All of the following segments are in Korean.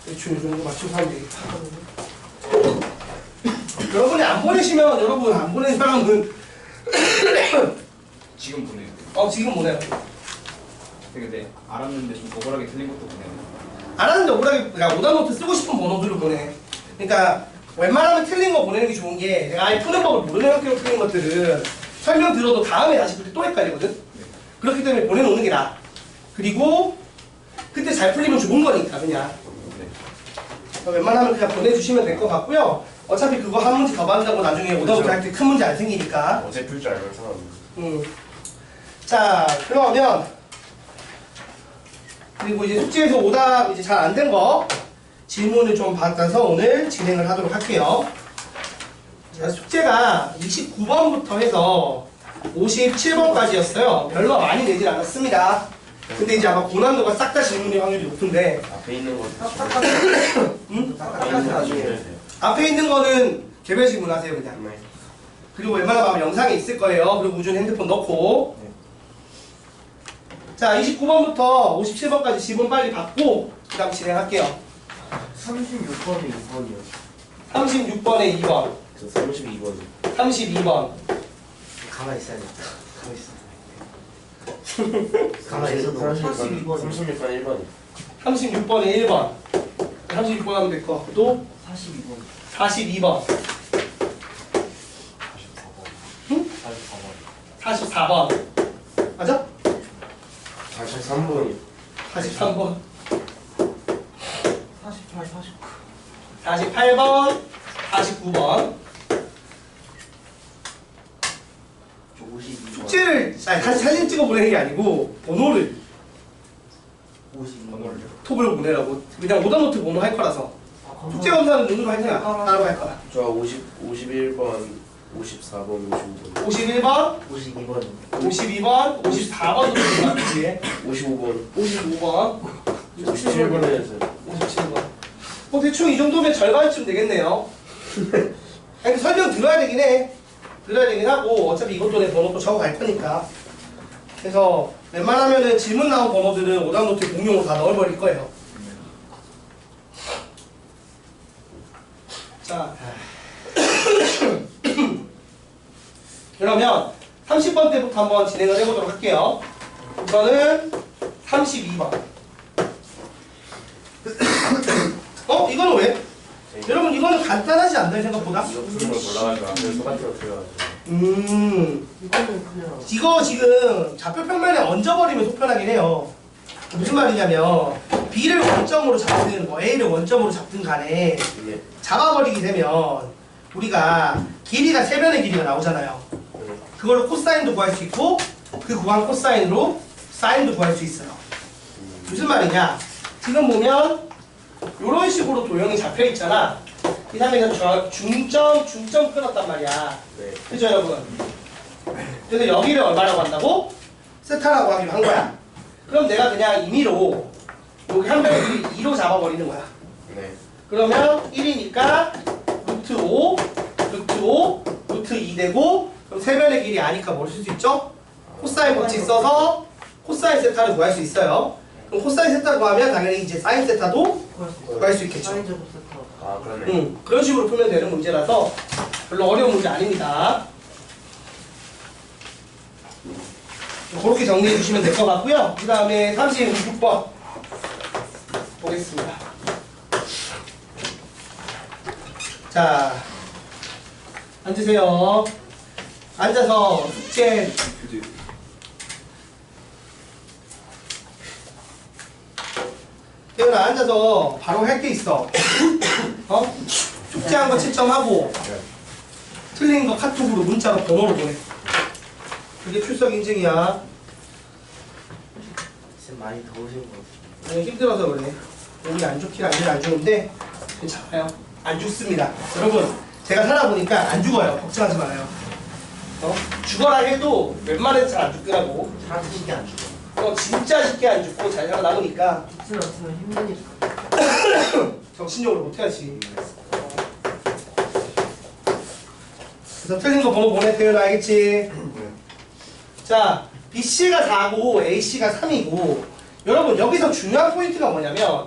대충 이 정도 맞춰서 하면 되겠다. 여러분이 안 보내시면 여러분 안 보낸 사람은 지금 보내요. 지금 보내요. 근데 알았는데 좀 억울하게 틀린 것도 보내요. 알았는데 억울하게 그러니까 오답노트 쓰고 싶은 번호들을 보내. 그러니까 웬만하면 틀린 거 보내는 게 좋은 게 내가 아예 푸는 법을 모르는 학교로 틀린 것들은 설명 들어도 다음에 다시 그때 또 헷갈리거든. 그렇기 때문에 보내놓는 게 나아. 그리고 그때 잘 풀리면 좋은 거니까 그냥. 웬만하면 그냥 보내주시면 될 것 같고요. 어차피 그거 한 문제 더 받는다고 나중에 오답노트 할 때 큰 문제 안 생기니까. 어제 풀 줄 알고 사람. 자, 그러면 그리고 이제 숙제에서 오답 이제 잘 안 된 거 질문을 좀 받아서 오늘 진행을 하도록 할게요. 자, 숙제가 29번부터 해서 57번까지였어요. 별로 많이 내질 않았습니다. 근데 이제 아마 고난도가 싹 다 질문일 확률이 높은데 앞에 있는 거. 응? 나중에. 앞에 있는 거는 개별 질문 하세요 그냥. 네. 그리고 웬만하면 아마 영상에 있을 거예요. 그리고 우준 핸드폰 넣고. 자, 29번부터 57번까지 질문 빨리 받고 그 다음 진행할게요. 36번에 2번이요. 36번에 2번, 저 32번. 32번. 가만히 있어야겠다. 가만히 있어도 36번 1번이. 36번에 1번. 36번 하면 될 것 같고 또 42번. 42번. 44번. 응? 44번. 44번. 맞아? 43번이. 43번. 48, 49. 48번. 49번. 52번. 숙제를 다시 사진 찍어 보내는 게 아니고 번호를 52번. 톡으로 보내라고. 그냥 오답노트 번호 할 거라서. 숙제 검사는 눈으로 할 거야. 따로 할 거야. 저 51번, 54번, 55번. 51번, 52번. 52번, 54번 정도 뒤에 55번. 55번, 57번에 했어요. 57번. 대충 이 정도면 절반쯤 되겠네요. 아니, 설명 들어야 되긴 해. 들어야 되긴 하고 어차피 이것도 내 번호 또 적어 갈 거니까. 그래서 웬만하면은 질문 나온 번호들은 오답노트에 공용으로 다 넣어버릴 거예요. 자. 그러면 30번 때부터 한번 진행을 해보도록 할게요. 우선은 32번. 이거는 왜? 여러분 이거는 간단하지 않나요 생각보다? 이거 푸는 걸 몰라가지고 앞에서 똑같은 거 들어가지고. 이거는 그냥. 이거 지금 좌표 평면에 얹어버리면 속편하긴 해요. 무슨 말이냐면 B를 원점으로 잡든 뭐 A를 원점으로 잡든 간에 이게 잡아버리게 되면 우리가 길이가 세변의 길이가 나오잖아요. 그걸로 코사인도 구할 수 있고 그 구한 코사인으로 사인도 구할 수 있어요. 무슨 말이냐? 지금 보면 이런 식으로 도형이 잡혀 있잖아. 이 다음에 중점 끊었단 말이야. 네. 그죠 여러분? 그래서 여기를 얼마라고 한다고? 세타라고 하기로 한 거야. 그럼 내가 그냥 임의로 여기 한 변을 2로 잡아버리는 거야. 네. 그러면 1이니까 루트 5, 루트 5, 루트 2 되고 그럼 세변의 길이 아니까 뭘 쓸 수 있죠? 코사인 법칙 써서 코사인 세타를 구할 수 있어요. 그럼 코사인 세타 구하면 당연히 이제 사인 세타도 구할 수 있겠죠. 사인 제곱 세타. 아 그러네. 그런 식으로 풀면 되는 문제라서 별로 어려운 문제 아닙니다. 그렇게 정리해 주시면 될 것 같고요. 그 다음에 36번 보겠습니다. 자, 앉으세요. 앉아서 숙제 태훈아 앉아서 바로 할 게 있어. 숙제한 거 채점하고 틀린 거 카톡으로 문자로 번호로 보내. 그게 출석 인증이야. 지금 많이 더우신 것 같아요. 아니, 힘들어서 그래. 몸이 안 좋긴 안 좋은데 괜찮아요. 안 죽습니다. 여러분 제가 살아보니까 안 죽어요. 걱정하지 말아요. 죽어라 해도 웬만해서 잘 안 죽더라고. 사람들 쉽게 안 죽어. 진짜 쉽게 안 죽고 잘 살아남으니까 죽진 않지만 힘드니까. 정신력으로 못해야지. 그래서 틀린 거 번호 보내 태연아 알겠지? 자, BC가 4고 AC가 3이고 여러분 여기서 중요한 포인트가 뭐냐면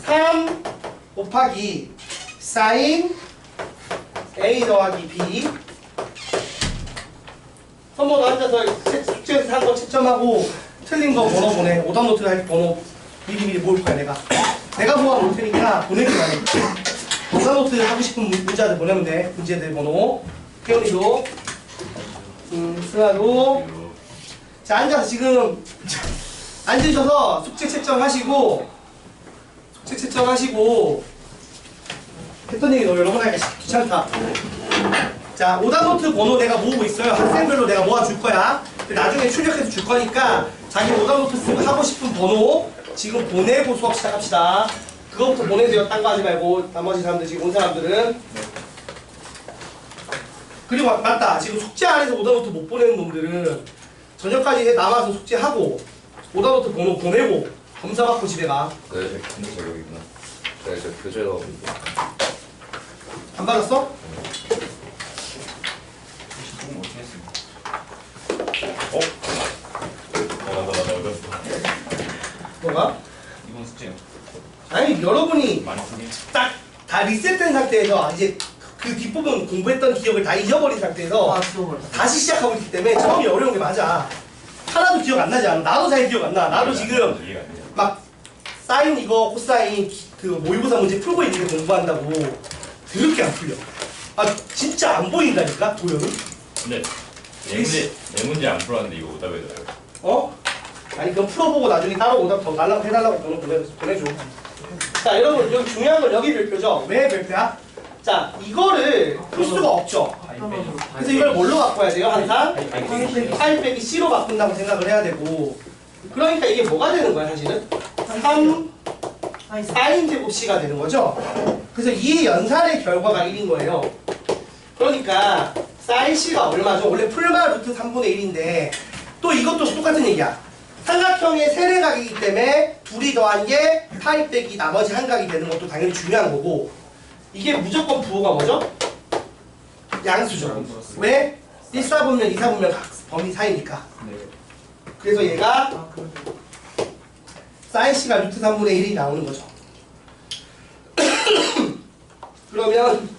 3 곱하기 사인 A 더하기 B 선모도 앉아서 숙제에서 한 거 채점하고 틀린 거 번호 보내. 오답 노트 할 번호 미리미리 모을 거야 내가 모아 놓을 테니까 보내기만 해. 오답 노트 하고 싶은 문자들 보내면 돼. 문제들 번호. 태훈이도 승아도. 자 앉아서 지금 앉으셔서 숙제 채점하시고 했던 얘기 너 여러 번 하니까 귀찮다. 자 오답노트 번호 내가 모으고 있어요. 학생별로 내가 모아줄 거야. 나중에 출력해서 줄 거니까 자기 오답노트 쓰고 하고 싶은 번호 지금 보내고 수업 시작합시다. 그거부터 보내세요. 딴 거 하지 말고 나머지 사람들 지금 온 사람들은. 그리고 맞다. 지금 숙제 안 해서 오답노트 못 보내는 놈들은 저녁까지 남아서 숙제하고 오답노트 번호 보내고 검사받고 집에 가. 네, 근데 저격이구나. 네, 저 교재로 안 받았어? 조금 어떻게 했습니다. 뭐가? 이번 숙제요. 아니 여러분이 많이 쓰게. 딱 다 리셋된 상태에서 이제 그 뒷부분 공부했던 기억을 다 잊어버린 상태에서 아 지워버렸어. 다시 시작하고 있기 때문에 처음이 어려운 게 맞아. 하나도 기억 안 나지 않아. 나도 잘 기억 안 나. 나도 지금 이해가 안 돼요. 막 사인 이거 코사인 그 모의고사 문제 풀고 있는데 공부한다고 더럽게 안 풀려. 아 진짜 안 보인다니까 도형이. 근데 내 문제 안 풀었는데 이거 오답해줘요. 어? 아니 그럼 풀어보고 나중에 따로 오답 더 달라고 해달라고 저는 보내줘. 자 여러분 여기 중요한 건 여기 별표죠. 왜 별표야? 자 이거를 풀 수가 없죠. 그래서 이걸 뭘로 바꿔야 돼요? 항상 파이 빼기 C로 바꾼다고 생각을 해야 되고, 그러니까 이게 뭐가 되는 거야 사실은? 3 사인 제곱 C가 되는 거죠. 그래서 이 연산의 결과가 1인 거예요. 그러니까 사인 C가 얼마죠? 원래 풀마 루트 3분의 1인데 또 이것도 똑같은 얘기야. 삼각형의 세례각이기 때문에 둘이 더한 게 파이 빼기 나머지 한 각이 되는 것도 당연히 중요한 거고, 이게 무조건 부호가 뭐죠? 양수죠. 왜? 1, 4분면 2, 4분면 범위 사이니까. 네. 그래서 얘가 아 그래. 사인 C가 루트 3분의 1이 나오는 거죠. 그러면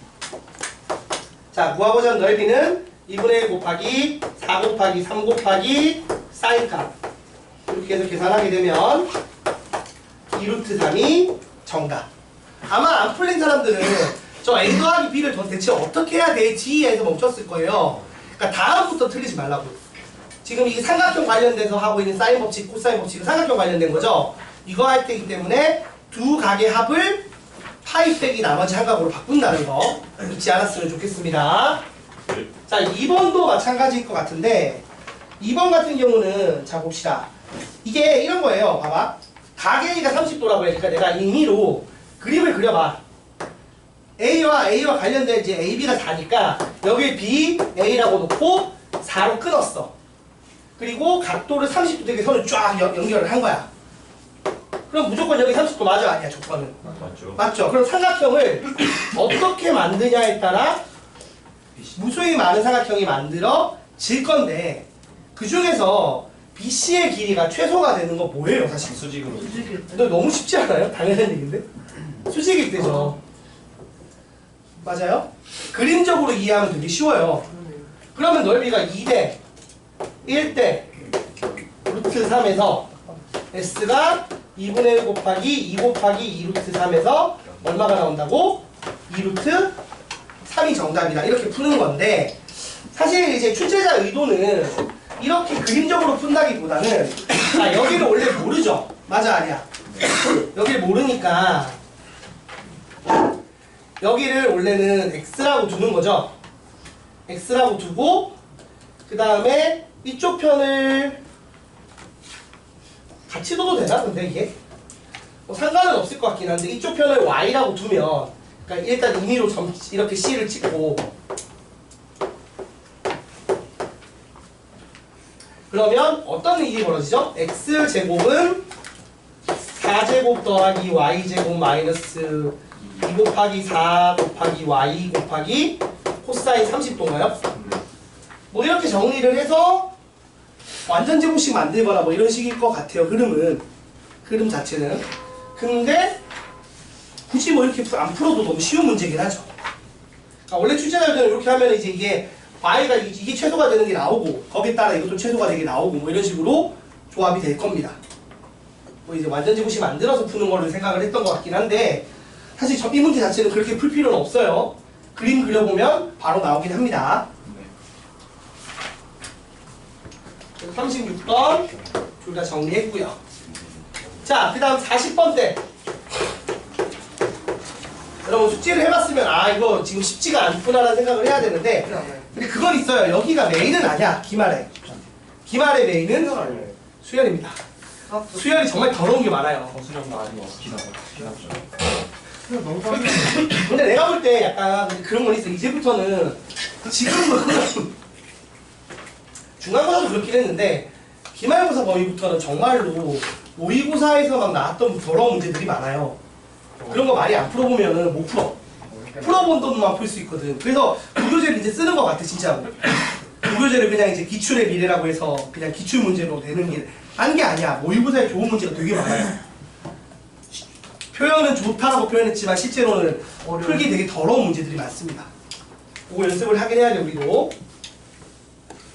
자 구하고자 하는 넓이는 2분의 1 곱하기 4 곱하기 3 곱하기 사인 값 이렇게 해서 계산하게 되면 2루트 3이 정답. 아마 안 풀린 사람들은 저 A 더하기 B를 대체 어떻게 해야 되지? 해서 멈췄을 거예요. 그러니까 다음부터 틀리지 말라고. 지금 이게 삼각형 관련돼서 하고 있는 사인 법칙, 코사인 법칙은 삼각형 관련된 거죠. 이거 할 때이기 때문에 두 각의 합을 파이 빼기 나머지 한 각으로 바꾼다는 거 잊지 않았으면 좋겠습니다. 자 2번도 마찬가지일 것 같은데 2번 같은 경우는 자 봅시다. 이게 이런 거예요. 봐봐. 각의 A가 30도라고 하니까 내가 임의로 그림을 그려봐. A와 관련된 이제 AB가 4니까 여기 B, A라고 놓고 4로 끊었어. 그리고 각도를 30도 되게 선을 쫙 연결을 한 거야. 그럼 무조건 여기 30도 맞아 아니야 조건은? 맞죠? 맞죠. 그럼 삼각형을 어떻게 만드냐에 따라 무수히 많은 삼각형이 만들어질 건데 그 중에서 BC의 길이가 최소가 되는 건 뭐예요 사실? 수직으로. 근데 너무 쉽지 않아요? 당연한 얘기인데? 수직일 때죠. 맞아요? 그림적으로 이해하면 되게 쉬워요. 그러면 넓이가 2대 1대 루트 3에서 S가 2분의 1 곱하기 2 곱하기 2 루트 3에서 얼마가 나온다고? 2 루트 3이 정답이다. 이렇게 푸는 건데 사실 이제 출제자 의도는 이렇게 그림적으로 푼다기보다는 자 여기를 원래 모르죠? 맞아 아니야? 여기를 모르니까 여기를 원래는 X라고 두는 거죠. X라고 두고 그 다음에 이쪽 편을 같이 둬도 되나? 근데 이게? 뭐 상관은 없을 것 같긴 한데 이쪽 편을 Y라고 두면 그러니까 일단 임의로 이렇게 C를 찍고 그러면 어떤 일이 벌어지죠? X제곱은 4제곱 더하기 Y제곱 마이너스 2 곱하기 4 곱하기 Y 곱하기 코사인 30도인가요? 뭐 이렇게 정리를 해서 완전 제곱식 만들거나 뭐 이런 식일 것 같아요. 흐름은. 흐름 자체는. 근데 굳이 뭐 이렇게 안 풀어도 너무 쉬운 문제긴 하죠. 그러니까 원래 출제자들은 이렇게 하면 이제 이게 y가 이게 최소가 되는 게 나오고 거기에 따라 이것도 최소가 되게 나오고 뭐 이런 식으로 조합이 될 겁니다. 뭐 이제 완전 지구식 만들어서 푸는 거를 생각을 했던 것 같긴 한데 사실 이 문제 자체는 그렇게 풀 필요는 없어요. 그림 그려보면 바로 나오긴 합니다. 36번 둘 다 정리했고요. 자, 그 다음 40번째. 여러분 숙제를 해봤으면 아 이거 지금 쉽지가 않구나라는 생각을 해야 되는데 근데 그건 있어요. 여기가 메인은 아니야. 기말의 메인은 수열입니다. 수열이 정말 더러운 게 많아요. 근데 내가 볼 때 약간 그런 건 있어. 이제부터는 지금은 중간고사도 그렇긴 했는데 기말고사 범위부터는 정말로 모의고사에서 막 나왔던 더러운 문제들이 많아요. 그런 거 많이 안 풀어보면은 못 풀어. 풀어본 돈만 풀 수 있거든. 그래서 무교재를 이제 쓰는 것 같아 진짜로. 무교재를 그냥 이제 기출의 미래라고 해서 그냥 기출 문제로 내는 게 한 게 아니야. 모의고사에 좋은 문제가 되게 많아요. 표현은 좋다라고 표현했지만 실제로는 풀기 되게 더러운 문제들이 많습니다. 그거 연습을 하긴 해야 돼 우리도.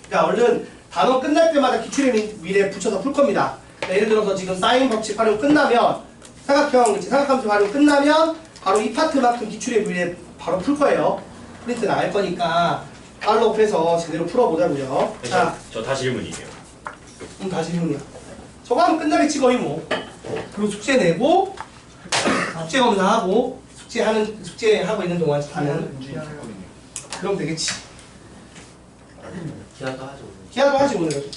자, 얼른 단원 끝날 때마다 기출의 미래 붙여서 풀 겁니다. 예를 들어서 지금 사인 법칙 활용 끝나면 삼각함수 활용 끝나면 바로 이 파트만큼 기출의 미래 바로 풀 거예요. 프린트 나갈 거니까 팔로우해서 제대로 풀어보자고요. 자, 저 다시 질문이에요. 다시 질문이야. 저거 하면 끝나겠지 거의 뭐. 그리고 숙제 내고 숙제 검사하고 숙제하고 있는 동안 하는 그럼 되겠지. 기하도 하지 오늘.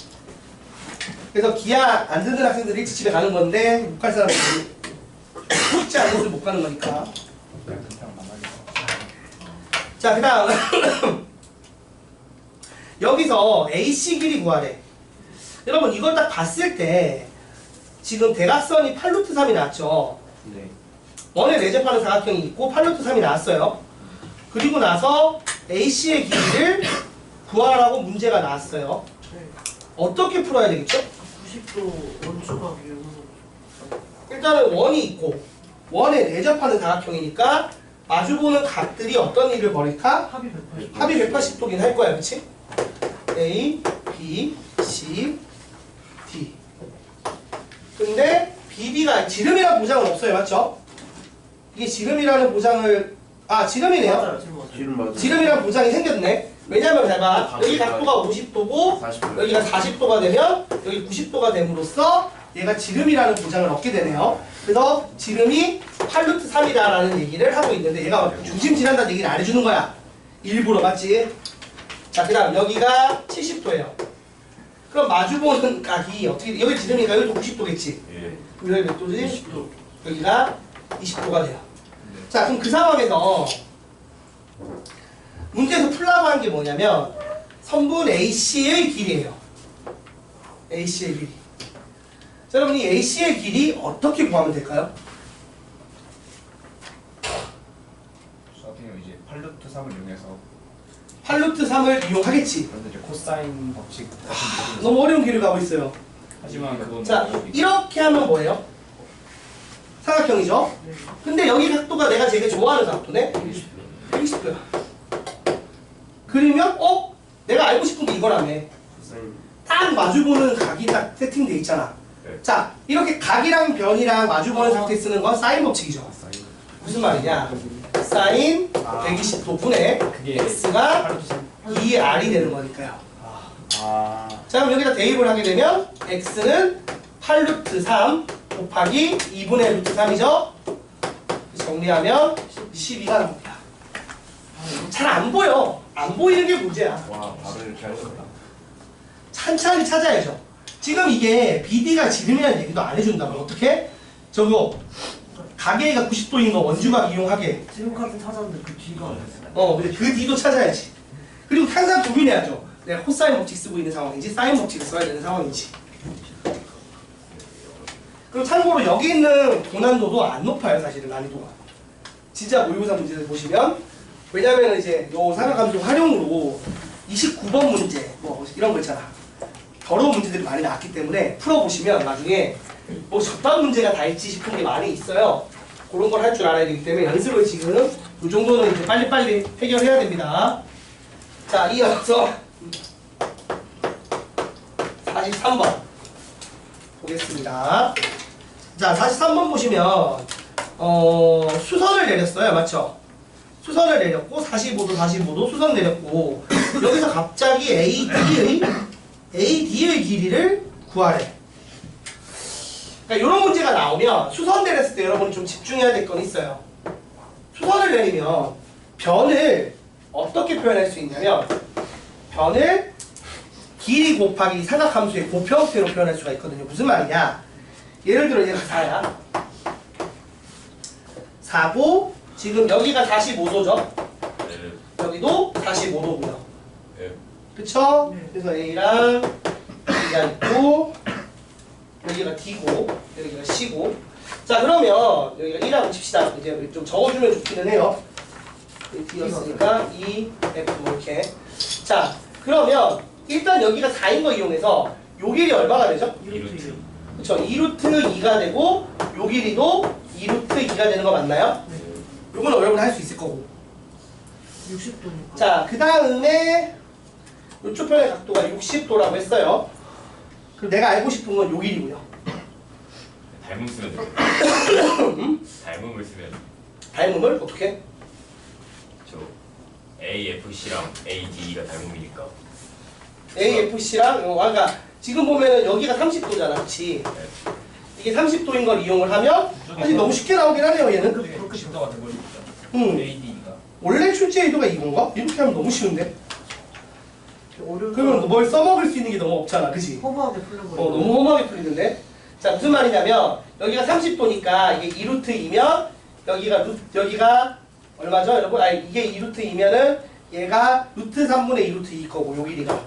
그래서 기하 안 듣는 학생들이 일찍 집에 가는 건데 못 갈 사람들이 숙제 안 해서 못 가는 거니까. 자, 그 다음 여기서 AC 길이 구하래. 여러분 이걸 딱 봤을 때 지금 대각선이 8루트 3이 나왔죠. 네. 원에 내접하는 사각형이 있고 8루트 3이 나왔어요. 그리고 나서 AC의 길이를 구하라고 문제가 나왔어요. 어떻게 풀어야 되겠죠? 90도 원초각이 일단은 원이 있고 원에 내접하는 사각형이니까 마주보는 각들이 어떤 일을 벌일까? 합이 180도. 합이 180도긴 할 거야, 그치? A, B, C, D. 근데 BD가 지름이라는 보장은 없어요, 맞죠? 이게 지름이라는 보장을 지름이네요. 맞아요, 지금 맞아요. 지름이라는 보장이 생겼네. 왜냐면 잘 봐. 여기 각도가 50도고 여기가 40도가 되면 여기 90도가 됨으로써 얘가 지름이라는 보장을 얻게 되네요. 그래서 지름이 8루트 3이다라는 얘기를 하고 있는데 얘가 중심 지난다는 얘기를 안 해주는 거야. 일부러, 맞지? 자, 그 다음 여기가 70도예요. 그럼 마주보는 각이 어떻게 돼? 여기 지름이니까 여기도 90도겠지? 예. 그럼 여기 몇 도지? 20도. 여기가 20도가 돼요. 자, 그럼 그 상황에서 문제에서 풀라고 한 게 뭐냐면 선분 AC의 길이에요. AC의 길이. 자, 여러분 이 AC의 길이 어떻게 구하면 될까요? 이제 8루트 3을 이용해서 8루트 3을 이용하겠지. 그런데 이제 코사인 법칙 같은 느낌. 너무 어려운 길을 가고 있어요. 하지만 그건 자, 이렇게 하면 뭐예요? 사각형이죠? 근데 여기 각도가 내가 되게 좋아하는 각도네? 120도야. 그러면 내가 알고 싶은 게 이거라며. 딱 마주보는 각이 딱 세팅돼 있잖아. 네. 자, 이렇게 각이랑 변이랑 마주보는 상태에 쓰는 건 사인 법칙이죠. 무슨 말이냐? 사인 120도분의 그게 x가 8루트 3. 2r이 되는 거니까요. 자, 그럼 여기다 대입을 하게 되면 x는 8루트 3 곱하기 2분의 루트 3이죠? 정리하면 12가 나옵니다. 잘 안 보여. 안 보이는 게 문제야. 와, 답을 잘 썼다. 찬찬히 찾아야죠. 지금 이게 BD가 지름이라는 얘기도 안 해준다고. 어떻게? 저거 가계가 90도인 거 원주각 이용하게. 지금까지 찾았는데 그 뒤가 안 됐어요. 근데 그 뒤도 찾아야지. 그리고 항상 고민해야죠. 내가 코사인 법칙 쓰고 있는 상황인지 사인 법칙을 써야 되는 상황인지. 그리고 참고로 여기 있는 고난도도 안 높아요, 사실은 난이도가. 진짜 모의고사 문제를 보시면 왜냐면 이제 요 삼각함수 활용으로 29번 문제 뭐 이런 거 있잖아. 더러운 문제들이 많이 나왔기 때문에 풀어보시면 나중에 뭐 접밥 문제가 다 있지 싶은 게 많이 있어요. 그런 걸 할 줄 알아야 되기 때문에 연습을 지금 이 정도는 이제 빨리빨리 해결해야 됩니다. 자, 이어서 43번 보겠습니다. 자, 43번 보시면 수선을 내렸어요. 맞죠? 수선을 내렸고 45도 45도 수선 내렸고 여기서 갑자기 AD의 길이를 구하래. 그러니까 이런 문제가 나오면 수선 내렸을 때 여러분이 좀 집중해야 될 건 있어요. 수선을 내리면 변을 어떻게 표현할 수 있냐면 변을 길이 곱하기 사각함수의 곱표 형태로 표현할 수가 있거든요. 무슨 말이냐? 예를 들어 얘가 4야. 4고 지금 여기가 45도죠? 네. 여기도 45도고요. 네. 그쵸? 그래서 A랑 B가 있고 여기가 D고 여기가 C고 자 그러면 여기가 1하고 칩시다. 이제 좀 적어주면 좋기는 해요. D였으니까 E, F 이렇게 자 그러면 일단 여기가 4인 거 이용해서 요 길이 얼마가 되죠? 2루트. 그쵸? 2루트 2가 되고 요 길이도 2루트 2가 되는 거 맞나요? 요건 여러분 할 수 있을 거고 60도니까. 자, 그 다음에 이쪽 편의 각도가 60도라고 했어요. 그럼 내가 알고 싶은 건 요 길이고요. 닮음 쓰면 돼요. 닮음을 쓰면 닮음을 어떻게? 저 AFC랑 AD가 닮음이니까. AFC랑 그러니까 지금 보면은 여기가 30도잖아, 그렇지? 네. 이게 30도인 걸 이용을 하면 사실 너무 쉽게 나오긴 하네요, 얘는. 그렇게 쉽다 같은 거니까. 응. AD가. 원래 출제 의도가 이건가? 이렇게 하면 너무 쉬운데. 어려운 그러면 뭘 써먹을 수 있는 게 너무 없잖아, 그치? 허무하게 풀려버려. 너무 험하게 풀리는데? 자, 무슨 말이냐면, 여기가 30도니까 이게 2루트이면, 여기가 얼마죠, 여러분? 아니, 이게 2루트이면은, 얘가 루트 3분의 2루트 2일 거고, 요 길이가.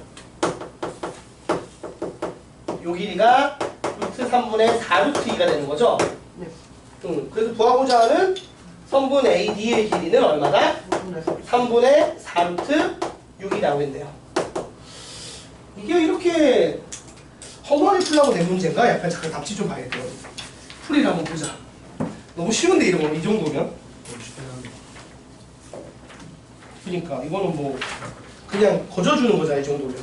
요 길이가 루트 3분의 4루트 2가 되는 거죠? 네. 그래서 구하고자 하는 선분 AD의 길이는 얼마다? 3분의 4루트 6이 나오겠네요. 이게 이렇게 허무하게 풀라고 낸 문제인가? 약간 잠깐 답지 좀 봐야겠대요. 풀이를 한번 보자. 너무 쉬운데 이런 거는 이 정도면? 그러니까 이거는 뭐 그냥 거저주는 거잖아 이 정도면.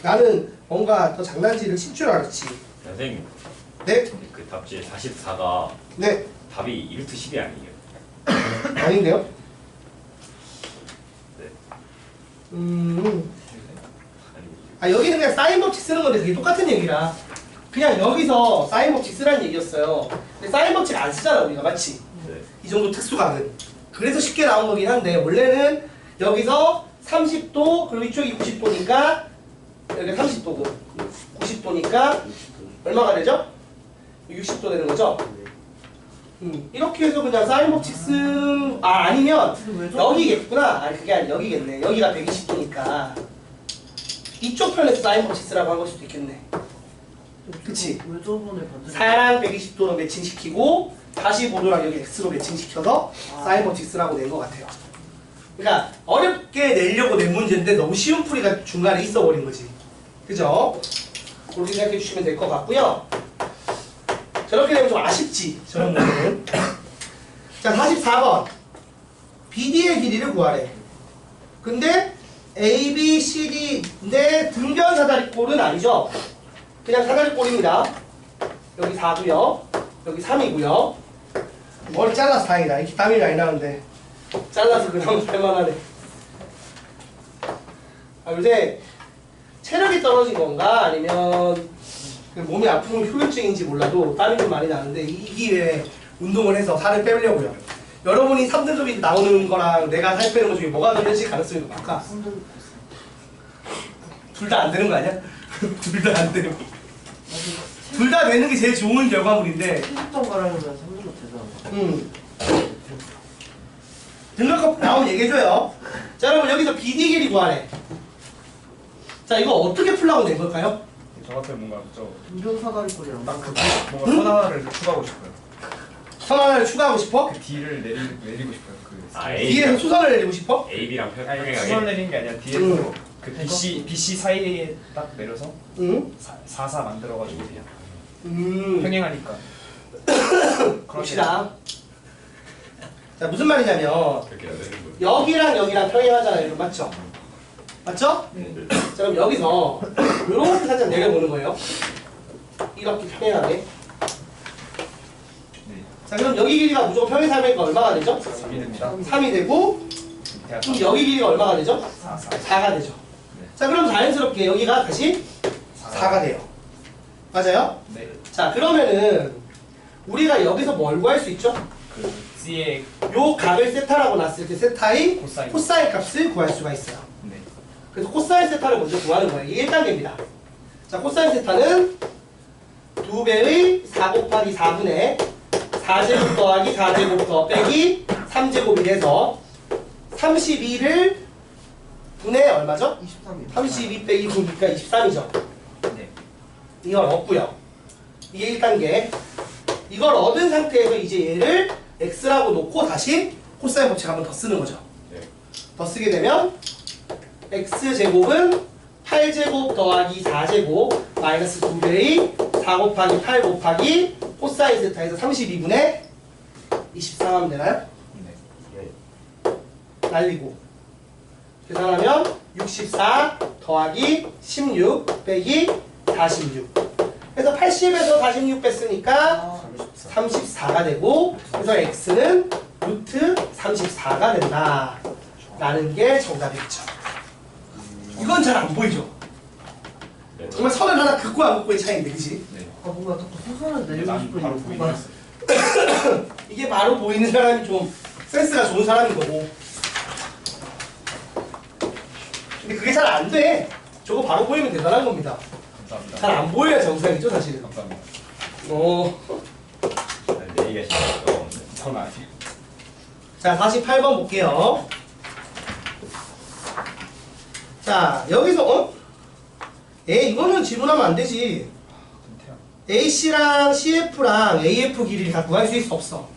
나는 뭔가 더 장난질을 칠 줄 알았지. 선생님, 네? 그 답지에 44가 네? 답이 1루트 10이 아니에요. 아닌데요? 네. 음. 아니고 아 여기는 그냥 사인 법칙 쓰는 건데 그게 똑같은 얘기라. 그냥 여기서 사인 법칙 쓰라는 얘기였어요. 근데 사인 법칙 안 쓰잖아 우리가 맞지? 네. 이 정도 특수감은. 그래서 쉽게 나온 거긴 한데 원래는 여기서 30도 그리고 이쪽이 90도니까 여기가 30도고 90도니까 얼마가 되죠? 60도 되는 거죠? 이렇게 해서 그냥 사인 법칙 아니면 여기겠구나. 아니 그게 아니라 여기겠네. 여기가 120도니까 이쪽 편에서 사인 법칙 쓰라고 한 걸 수도 있겠네. 그치? 왜 저번에 반대? 4랑 120도로 매칭시키고 45도랑 여기 X로 매칭시켜서 사인 법칙 쓰라고 낸 것 같아요. 그러니까 어렵게 내려고 낸 문제인데 너무 쉬운 풀이가 중간에 있어버린 거지. 그죠? 그렇게 생각해 주시면 될 것 같고요. 저렇게 되면 좀 아쉽지, 저런 문제는. 자, 44번. BD의 길이를 구하래. 근데 A, B, C, D인데 등변 사다리꼴은 아니죠? 그냥 사다리꼴입니다. 여기 4고요. 여기 3이고요. 머리 잘라서 다행이다. 이렇게 땀이 많이 나는데 잘라서 그나마 할만하네. 요새 체력이 떨어진 건가 아니면 그 몸이 아픈 효율증인지 몰라도 땀이 좀 많이 나는데 이 기회에 운동을 해서 살을 빼려고요. 여러분이 3등급이 나오는 거랑 내가 살 빼는 것 중에 뭐가 더 현실 가능성이 높을까? 둘 다 안 되는 거 아니야? 둘 다 안 되는 거. 둘 다 되는 게 제일 좋은 결과물인데 30점 가라면 3등급 되잖아. 등급값 나오면 얘기해줘요. 자 여러분 여기서 BD 길이 구하래. 자 이거 어떻게 풀라고 낸 걸까요? 저 같은 뭔가 등변 사다리꼴이랑 딱 뭔가 선 하나를 추가하고 싶어요. 선 하나를 추가하고 싶어? 그 D를 내리고 싶어요. 그 아 D에서 수선을 내리고 싶어? A, B랑 아니 평행하게. 수선 내린 게 아니라 뒤에서 응. 그 BC 사이에 딱 내려서 응. 4 만들어가지고 그냥 음. 평행하니까. 봅시다. 자, 무슨 말이냐면 그렇게 해야 되는 거예요. 여기랑 여기랑 평행하잖아요. 이거 맞죠? 맞죠? 자, 그럼 여기서 이렇게 살짝 내려보는 거예요. 이렇게 평행하게. 네. 자, 그럼 여기 길이가 무조건 평행사면이니까 얼마가 되죠? 3이 됩니다. 3이 되고 그럼 여기 길이가 얼마가 되죠? 4 4가 되죠. 자, 그럼 자연스럽게 여기가 다시 4가 돼요. 맞아요? 네. 자, 그러면은 우리가 여기서 뭘 구할 수 있죠? 그 C의 요 값을 세타라고 놨을 때 세타의 코사인. 코사인 값을 구할 수가 있어요. 네. 그래서 코사인 세타를 먼저 구하는 거예요. 이게 1단계입니다. 자, 코사인 세타는 2배의 4 곱하기 4분의 4제곱 더하기 4제곱 더 빼기 3제곱이 돼서 32를 분의 얼마죠? 23이요. 32 빼기 9니까 23이죠. 네. 이걸 얻고요. 이게 1단계. 이걸 얻은 상태에서 이제 얘를 x라고 놓고 다시 코사인 법칙 한번 더 쓰는 거죠. 네. 더 쓰게 되면 x제곱은 8제곱 더하기 4제곱 마이너스 2배의 4 곱하기 8 곱하기 코사인 세타에서 32분의 23 하면 되나요? 네. 날리고 계산하면 64 더하기 16 빼기 46 그래서 80에서 46 뺐으니까 34가 되고 그래서 x는 루트 34가 된다 라는 게 정답이겠죠. 이건 잘 안 보이죠? 네. 정말 선을 하나 긋고 안 긋고의 차이인데 그치? 네. 아 뭔가 자꾸 수선을 내리고 난 싶은 바로 욕구가 보이는 이게 바로 보이는 사람이 좀 센스가 좋은 사람인 거고 근데 그게 잘 안 돼. 저거 바로 보이면 대단한 겁니다. 감사합니다. 잘 안 보여야 정상이죠 사실은. 감사합니다. 내기가 싫어요. 전 아니에요. 자 48번 볼게요. 자 여기서 이거는 질문하면 안 되지. AC랑 CF랑 AF 길이를 다 구할 수 있어 없어?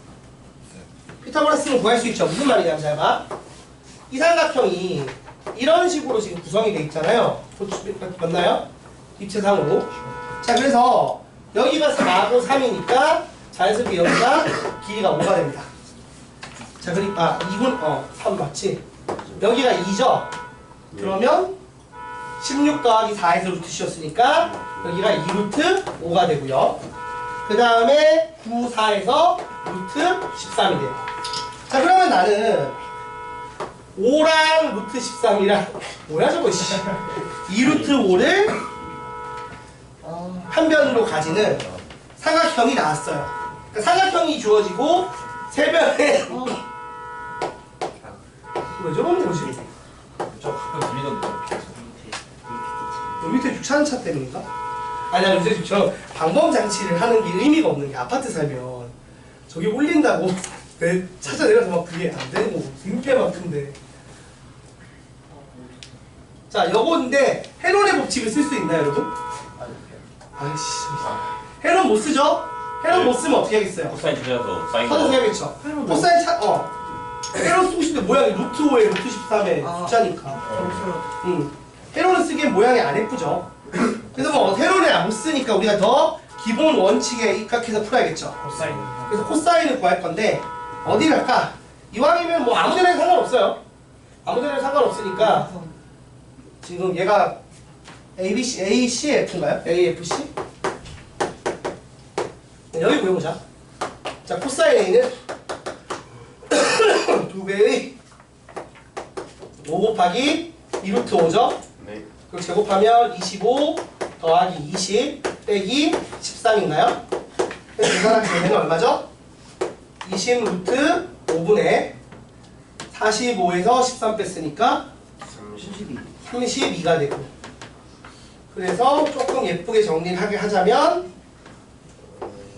피타고라스는 구할 수 있죠. 무슨 말이냐면 잘 봐. 이 삼각형이 이런 식으로 지금 구성이 돼 있잖아요. 맞나요? 입체상으로. 자 그래서 여기가 4고 3이니까 자연스럽게 여기가 길이가 5가 됩니다. 자 그러니까 2분 3 맞지? 여기가 2죠? 그러면 16 더하기 4에서 루트 씌웠으니까 여기가 2루트 5가 되고요. 그 다음에 9, 4에서 루트 13이 돼요. 자 그러면 나는 5랑 루트 13이랑 뭐야 저거 2루트 5를 한 변으로 가지는 삼각형이 나왔어요. 그러니까 삼각형이 주어지고 세 변에 왜 저러는 거지? 저 가끔 들리던데. 요 밑에 주차차 때문인가? 아니야 요새 저 방범 장치를 하는 게 의미가 없는 게 아파트 살면 저기 울린다고 내 찾아내려서 막 그게 안 되고 인기만큼인데 자 요건데 헤론의 법칙을 쓸 수 있나요 여러분? 아이씨 헤론 못 쓰죠? 헤론 못 쓰면 어떻게 하겠어요? 코사인 찾아서 사인 찾아서 거. 해야겠죠? 코사인 헤론 쓰고 싶은데 모양이 루트 5에 루트 13에 아. 숫자니까 정수로 헤론을 쓰기엔 모양이 안 예쁘죠. 그래서 뭐 헤론을 못 쓰니까 우리가 더 기본 원칙에 입각해서 풀어야겠죠. 코사인. 그래서 코사인을 구할 건데 어디를 할까? 이왕이면 뭐 아무데나 해도 상관없어요. 아무데나 해도 상관없으니까 지금 얘가 ABC, ACF인가요? AFC? 여기 보여보자. 자 코사인 A는 2배의 5 곱하기 2루트 5죠? 네. 그럼 제곱하면 25 더하기 20 빼기 13인가요? 그래서 계산하게 되면 얼마죠? 20 루트 5분의 45에서 13 뺐으니까 32 32가 되고 그래서 조금 예쁘게 정리를 하게 하자면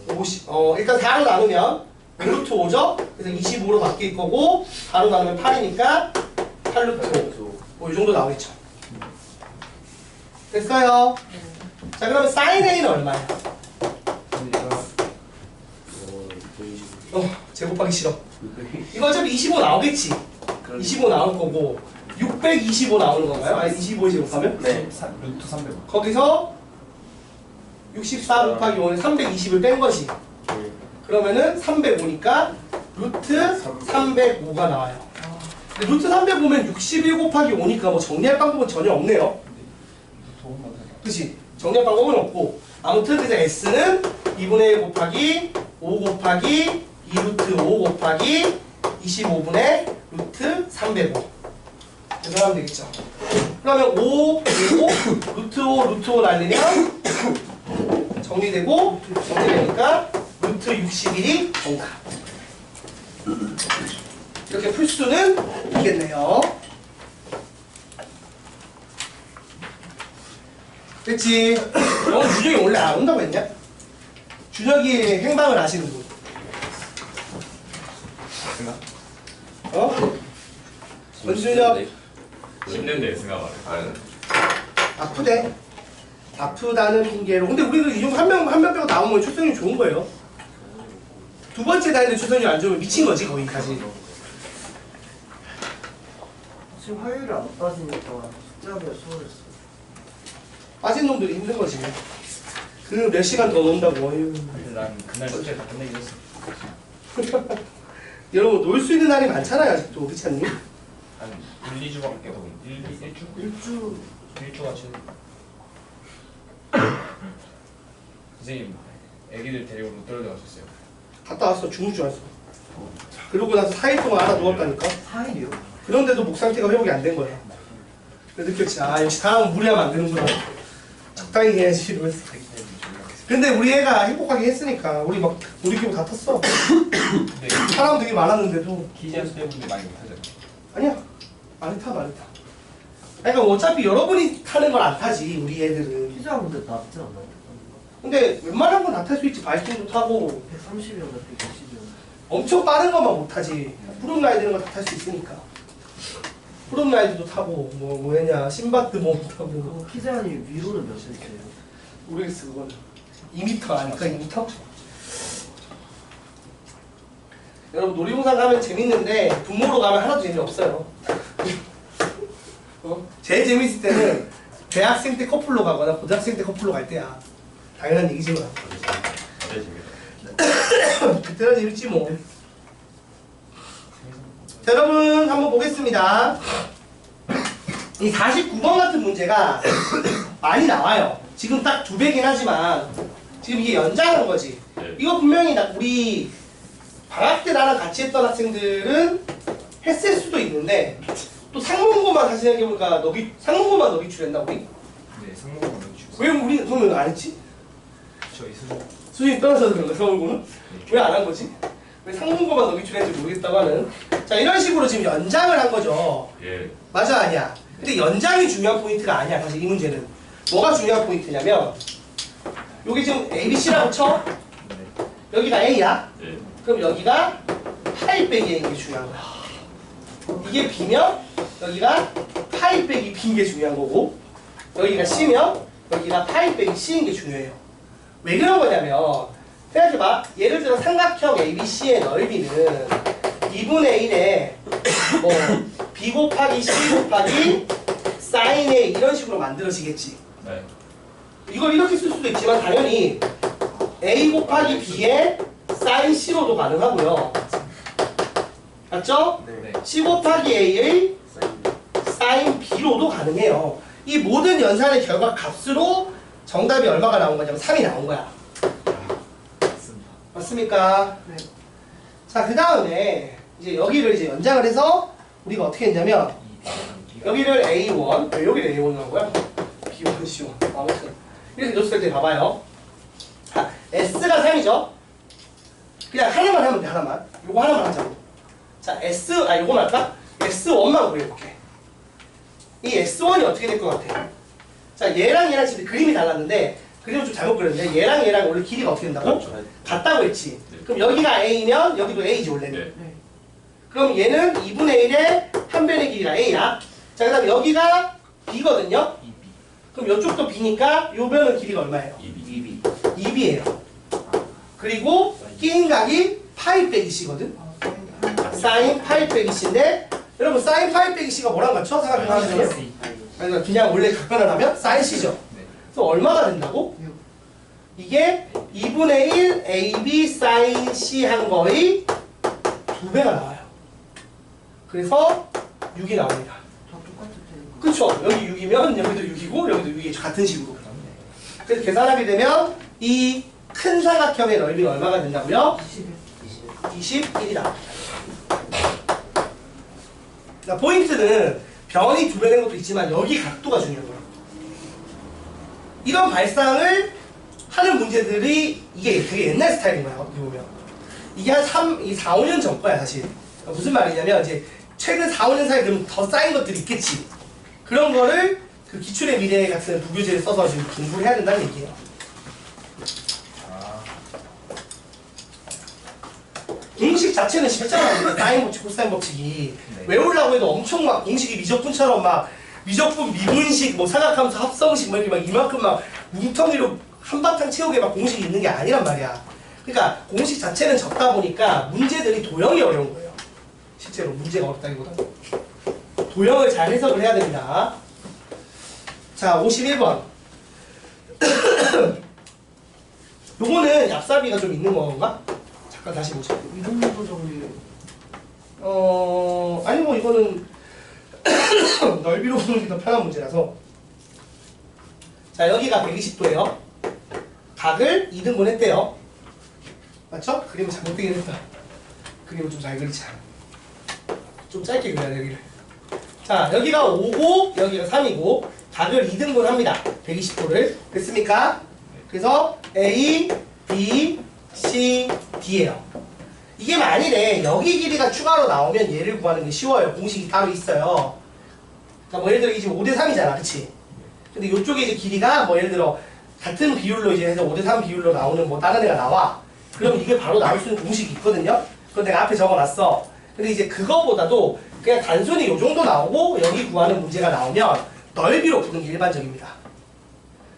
50, 일단 4로 나누면 루트 5죠? 그래서 25로 바뀔 거고 4로 나누면 8이니까 8루트 5 뭐 이 정도 나오겠죠. 됐어요? 자 그러면 사인 A는 얼마야? 제곱하기 싫어. 이거 어차피 25 나오겠지. 25 나올 거고 625 나오는 건가요? 아니 25 제곱하면? 네. 루트 300. 거기서 64 곱하기 5는 320을 뺀 거지. 그러면은 305니까 루트 305가 나와요. 근데 루트 305면 61 곱하기 5니까 뭐 정리할 방법은 전혀 없네요. 그치? 정리할 방법은 없고 아무튼 그래서 S는 2분의 1 곱하기 5 곱하기 2루트 5 곱하기 25분의 루트 305 이렇게 하면 되겠죠. 그러면 5 그리고 루트 5 루트 5 날리면 정리되니까 루트 61이 정답. 이렇게 풀 수는 있겠네요. 됐지? 너 준혁이 원래 안 온다고 했냐? 준혁이 행방을 아시는 분. 어? 권준혁 10년대 S가 말해. 아니 아프대. 아프다는 핑계로. 근데 우리는 이 정도 한 명 빼고 나오면 출석률 좋은 거예요. 두 번째 다니는 출석률 안 좋으면 미친 거지 거기까지. 지금 화요일에 안 빠지니까 숙제하기가 수월했어. 빠진 놈들이 힘든 거지. 그 몇 시간 더 논다고. 어휴. 난 그날 숙제 다 끝내긴 했어. 여러분 놀 수 있는 날이 많잖아요 아직도. 그렇지 않니? 한 1, 2주밖에 더 1주가 지금 선생님 애기들 데리고 롯데월드 가셨어요? 갔다 왔어. 죽을 줄 알았어. 그러고 나서 4일 동안 알아 누웠다니까. 4일이요? 그런데도 목 상태가 회복이 안 된 거야. 그래서 느꼈지. 아 역시 사람은 무리하면 안 되는구나. 적당히 해야지 이러면서. 근데 우리 애가 행복하게 했으니까 우리 막 우리 기분 다 탔어. 근데 사람 되게 많았는데도. 키즈한스 때문에 많이 못하잖아요. 아니야. 많이 타 많이 타. 그러니까 어차피 여러분이 타는 건 안 타지 우리 애들은. 피자 근데 낫지 않나요? 근데 웬만한 건 다 탈 수 있지. 바이킹도 타고 130이었나 160이었나? 엄청 빠른 것만 못 타지. 푸른 라이드는 거 다 탈 수 있으니까. 푸른 라이드도 타고 뭐냐 신바트 뭐 타고. 그거 피자니 위로는 몇 cm예요? 모르겠어 그거는. 2m 아닐까 2m? 여러분 놀이동산 가면 재밌는데 부모로 가면 하나도 재미없어요. 제일 재밌을 때는 대학생 때 커플로 가거나 고등학생 때 커플로 갈 때야. 당연한 얘기지만 어제 재밌다. 그때는 재밌지 뭐. 자, 여러분 한번 보겠습니다. 이 49번 같은 문제가 많이 나와요. 지금 딱 2배긴 하지만 지금 이게 연장한 거지. 네. 이거 분명히 우리 방학 때 나랑 같이 했던 학생들은 했을 수도 있는데 또 상문고만 다시 생각해보니까 상문고만 너 기출했나 우리? 네, 상무가 먼저 주세요. 왜 우리 그러면 안 했지? 저희 수능 수준이 떨어져서 그런가 상문고는? 왜 안 한 거지? 왜 상문고만 너 기출했는지 모르겠다고 하는. 자 이런 식으로 지금 연장을 한 거죠. 예. 맞아 아니야? 근데 연장이 중요한 포인트가 아니야. 사실 이 문제는 뭐가 중요한 포인트냐면 여기 지금 ABC라고 쳐. 네. 여기가 A야. 예. 그럼 여기가 8 빼기 A인 게 중요한 거야. 이게 B면 여기가 8 빼기 B인 게 중요한 거고 여기가 C면 여기가 8 빼기 C인 게 중요해요. 왜 그런 거냐면 생각해봐. 예를 들어 삼각형 ABC의 넓이는 2분의 1에 뭐 B 곱하기 C 곱하기 사인 A 이런 식으로 만들어지겠지. 네. 이걸 이렇게 쓸 수도 있지만 당연히 A 곱하기 B에 사인 C로도 가능하고요. 맞죠? 네. C 곱하기 A의 사인 B로도 가능해요. 이 모든 연산의 결과 값으로 정답이 얼마가 나온 거냐면 3이 나온 거야. 맞습니까? 네. 자, 그 다음에 이제 여기를 이제 연장을 해서 우리가 어떻게 했냐면 여기를 A1, 왜 여기를 A1을 한 거야? B1, C1. 아무튼 이렇게 줬을 때 봐봐요. 아, S가 3이죠? 그냥 하나만 하면 돼, 하나만. 요거 하나만 하자고. 자, 요거만 할까? S1만 구해볼게. 이 S1이 어떻게 될 것 같아? 자, 얘랑 얘랑 지금 그림이 달랐는데 그림을 좀 잘못 그렸는데 얘랑 얘랑 원래 길이가 어떻게 된다고? 같다고 했지. 네. 그럼 여기가 A면 여기도 A지 원래는. 네. 네. 그럼 얘는 2분의 1의 한 변의 길이가 A야. 자, 그 다음에 여기가 B거든요. 그럼 이쪽도 B니까 요 변의 길이가 얼마예요? 2B. 2B예요. 그리고 끼인 각이 파이 빼기 C거든. 사인 파이 빼기 C인데 여러분 사인 파이 빼기 C가 뭐랑 같죠? 생각해보세요. 그냥 원래 각변을 하면 사인 C죠. 네. 그래서 얼마가 된다고? 이게 2분의 1 AB 사인 C 한 거의 2배가 나와요. 그래서 6이 나옵니다. 다 똑같을 테니까. 그쵸? 여기 6이면 여기도 6이고 여기도 6이 같은 식으로. 그래서 계산하게 되면 이 큰 사각형의 넓이가 얼마가 된다고요? 21이 나옵니다. 자, 포인트는 변이 2배 된 것도 있지만 여기 각도가 중요해요. 이런 발상을 하는 문제들이 이게 되게 옛날 스타일인 거야. 어떻게 보면 이게 한 4, 5년 전 거야 사실. 무슨 말이냐면 이제 최근 4, 5년 사이에 그럼 더 쌓인 것들이 있겠지. 그런 거를 그 기출의 미래 같은 부교재를 써서 지금 공부를 해야 된다는 얘기예요. 공식 자체는 쉽잖아. 사인 법칙, 코사인 법칙이 외우려고 해도 엄청 막 공식이 미적분처럼 막 미적분 미분식, 뭐 사각함수 합성식 막 이렇게 막 이만큼 막 뭉텅이로 한바탕 채우게 막 공식이 있는 게 아니란 말이야. 그러니까 공식 자체는 적다 보니까 문제들이 도형이 어려운 거예요. 실제로 문제가 어렵다기보다 도형을 잘 해석을 해야 됩니다. 자, 51번. 요거는 얍삽이가 좀 있는 건가? 잠깐 다시 보자. 이 정도 정리. 아니 뭐 이거는 넓이로 보는 게 더 편한 문제라서. 자, 여기가 120도예요. 각을 2등분 했대요. 맞죠? 그림을 잘못되긴 했다. 그림을 좀 잘 그리자. 좀 짧게 그려야 돼, 여기를. 자, 여기가 5고 여기가 3이고 각을 2등분 합니다. 120도를. 됐습니까? 그래서 A, B, C, D예요. 이게 만일에 여기 길이가 추가로 나오면 얘를 구하는 게 쉬워요. 공식이 따로 있어요. 그러니까 뭐 예를 들어 이게 지금 5대3이잖아. 그치? 근데 이쪽에 이제 길이가 뭐 예를 들어 같은 비율로 이제 해서 5대3 비율로 나오는 뭐 다른 애가 나와. 그럼 이게 바로 나올 수 있는 공식이 있거든요. 그건 내가 앞에 적어놨어. 근데 이제 그거보다도 그냥 단순히 이 정도 나오고 여기 구하는 문제가 나오면 넓이로 푸는 게 일반적입니다.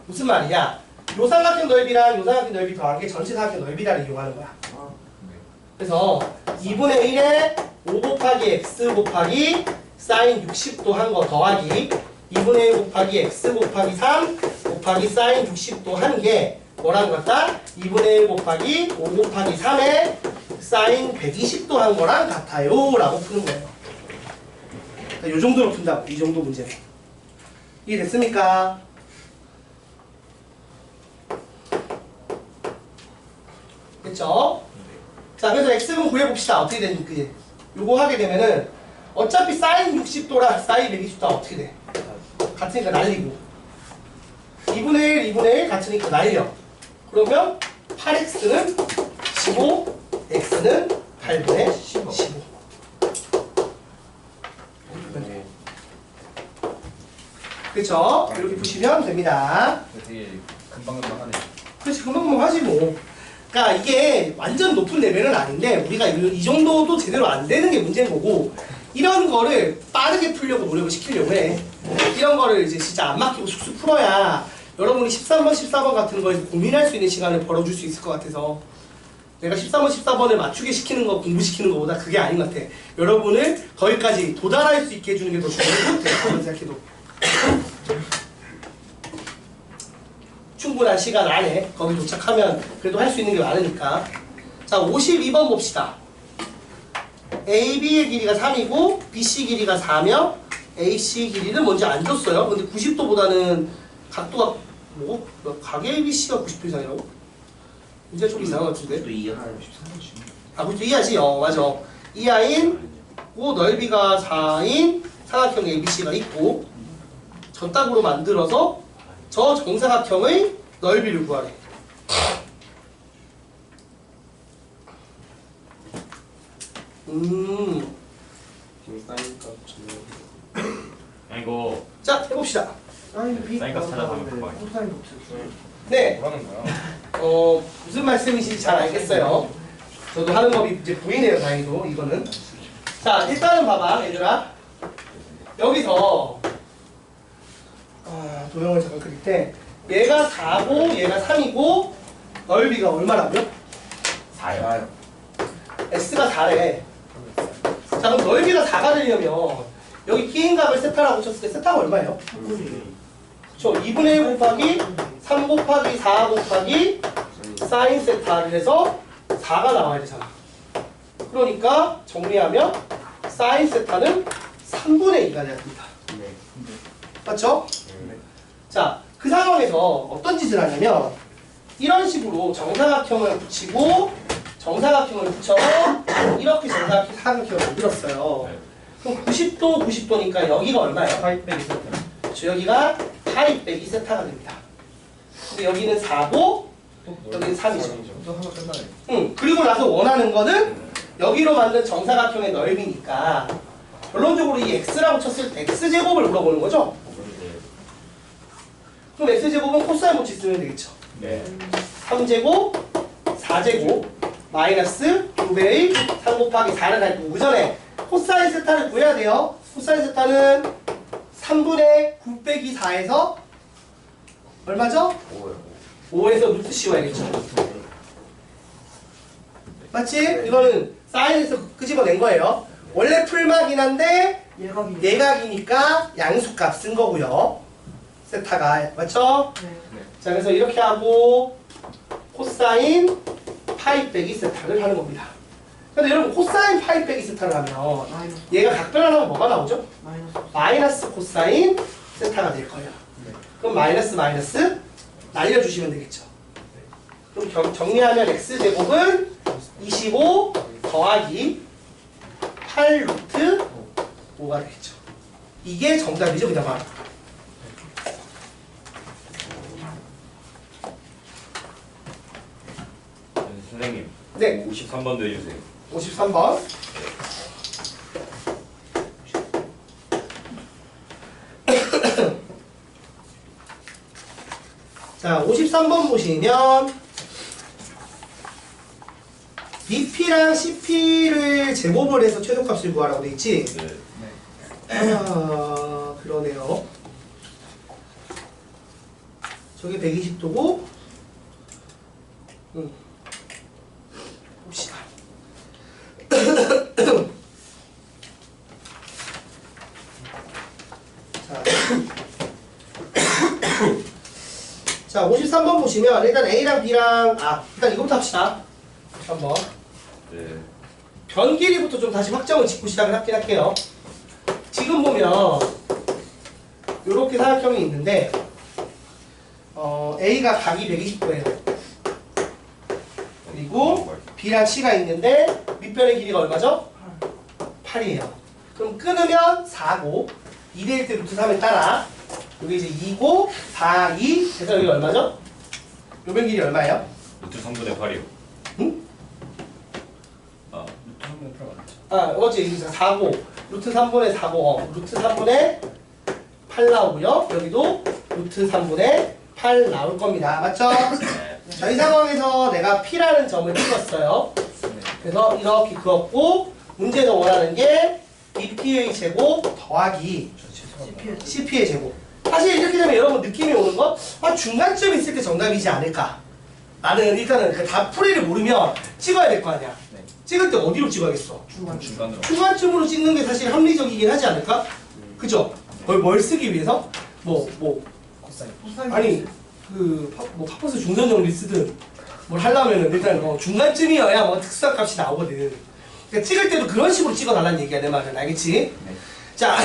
무슨 말이냐? 요 삼각형 넓이랑 요 삼각형 넓이 더한 게 전체 삼각형 넓이라를 이용하는 거야. 그래서 2분의 1에 5 곱하기 x 곱하기 사인 60도 한 거 더하기 2분의 1 곱하기 x 곱하기 3 곱하기 사인 60도 한 게 뭐라는 것 같다? 2분의 1 곱하기 5 곱하기 3에 사인 120도 한 거랑 같아요 라고 푸는 거예요. 그러니까 요 정도로 푼다고. 이 정도 문제는. 이해됐습니까? 됐죠? 자, 그래서 x근 구해봅시다. 어떻게 되는 그게 요거 하게 되면은 어차피 사인 60도랑 사인 120도가 어떻게 돼? 같으니까 날리고 2분의 1, 2분의 1 같으니까 날려. 그러면 8x는 15, x는 8분의 15. 그렇죠? 이렇게 보시면 됩니다. 되게 금방금방 하네. 그렇지, 금방 하지 뭐. 그러니까 이게 완전 높은 레벨은 아닌데 우리가 이 정도도 제대로 안 되는 게 문제인 거고, 이런 거를 빠르게 풀려고 노력을 시키려고 해. 이런 거를 이제 진짜 안 막히고 쑥쑥 풀어야 여러분이 13번, 14번 같은 거에서 고민할 수 있는 시간을 벌어줄 수 있을 것 같아서 내가 13번, 14번을 맞추게 시키는 거, 공부시키는 것보다 그게 아닌 것 같아. 여러분을 거기까지 도달할 수 있게 해주는 게 더 중요한 것 같아. 생각해도. 충분한 시간 안에 거기 도착하면 그래도 할 수 있는 게 많으니까. 자, 52번 봅시다. AB의 길이가 3이고 BC 길이가 4며 AC 길이는 먼저 안 줬어요. 근데 90도보다는 각도가 뭐? 각 ABC가 90도 이상이라고? 문제 좀 이상한 것 같은데? 또 이해하는 13번 아, 그것도 이하지? 맞아. 이하인 고 넓이가 4인 사각형 ABC가 있고 전딱으로 만들어서 저 정사각형의 넓이를 구하래. 이거 자, 해봅시다. 사인 B 사인값 찾아보면 구한다는데 금방 코사인 법칙. 네. 뭐라는 거야? 무슨 말씀이신지 잘 알겠어요. 저도 하는 법이 이제 보이네요, 다행히도, 이거는. 자, 일단은 봐봐, 얘들아. 여기서, 도형을 잠깐 그릴 때, 얘가 4고, 얘가 3이고, 넓이가 얼마라고요? 4요. S가 4래. 자, 그럼 넓이가 4가 되려면 여기 끼인 값을 세타라고 쳤을 때 세타가 얼마예요? 그렇죠. 2분의 1 곱하기 3 곱하기 4 곱하기 사인 세타를 해서 4가 나와야 되잖아. 그러니까 정리하면 사인 세타는 3분의 2가 돼야 됩니다. 맞죠? 자, 그 상황에서 어떤 짓을 하냐면 이런 식으로 정사각형을 붙이고 정사각형을 붙여서 이렇게 정사각형을 만들었어요. 그럼 90도, 90도니까 여기가 얼마예요? 파이 빼기 세타. 그렇죠. 여기가 파이 빼기 세타가 됩니다. 근데 여기는 4고 여기는 3이죠. 또 하나 끝나네. 응. 그리고 나서 원하는 거는 여기로 만든 정사각형의 넓이니까 결론적으로 이 x라고 쳤을 때 x제곱을 물어보는 거죠? 그럼 x제곱은 코사인 모치 쓰면 되겠죠. 네. 3제곱, 4제곱, 마이너스 2배의 3 곱하기 4를 할 거고 그 전에 코사인 세타를 구해야 돼요. 코사인 세타는 3분의 9 빼기 4에서 얼마죠? 5에서 루트 씌워야겠죠. 맞지? 이거는 사인에서 끄집어낸 거예요. 원래 풀막이긴 한데 예각이. 예각이니까 양수값 쓴 거고요. 세타가 맞죠? 네. 자, 그래서 이렇게 하고 코사인 파이 빼기 세타를 하는 겁니다. 근데 여러분 코사인 파이 빼기 세타를 하면 마이너스. 얘가 각변하면 뭐가 나오죠? 마이너스. 마이너스 코사인 세타가 될 거예요. 그럼 마이너스 마이너스 날려주시면 되겠죠. 그럼 정리하면 x제곱은 25 더하기 8 루트 5가 되겠죠. 이게 정답이죠. 그냥 바로. 선생님. 네. 53번도 해주세요. 53번. 자, 53번 보시면 BP랑 CP를 제곱을 해서 최소값을 구하라고 돼 있지? 네. 아, 그러네요. 저게 120도고 봅시다. 자, 53번 보시면 일단 A랑 B랑 일단 이거부터 합시다. 한번 네. 변 길이부터 좀 다시 확정을 짓고 시작을 하긴 할게요. 지금 보면 이렇게 사각형이 있는데 A가 각이 120도예요. 그리고 B랑 C가 있는데 밑변의 길이가 얼마죠? 8이에요. 그럼 끊으면 4고 2대1 때 루트 3을 따라 여기 이제 2고 4, 2 해서 여기 얼마죠? 요변 길이 얼마예요? 루트 3분의 8이요. 응? 아, 루트 3분의 8 맞죠? 어찌 4고 루트 3분의 4고 루트 3분의 8 나오고요. 여기도 루트 3분의 8 나올 겁니다. 맞죠? 자, 이 상황에서 내가 P라는 점을 찍었어요. 그래서 이렇게 그었고 문제에서 원하는 게 BP의 제곱 더하기 CP의 제곱. 사실 이렇게 되면 여러분 느낌이 오는 건 중간점이 있을 때 정답이지 않을까. 나는 일단은 그 다 풀이를 모르면 찍어야 될 거 아니야. 네. 찍을 때 어디로 찍어야겠어? 중간으로. 중간점으로 찍는 게 사실 합리적이긴 하지 않을까? 그죠? 뭘 쓰기 위해서? 코사인. 아니 파퍼스 중선정리 쓰든 뭘 하려면은 일단 중간쯤이어야 특수한 값이 나오거든. 그러니까 찍을 때도 그런 식으로 찍어달라는 얘기야, 내 말은. 알겠지? 네. 자,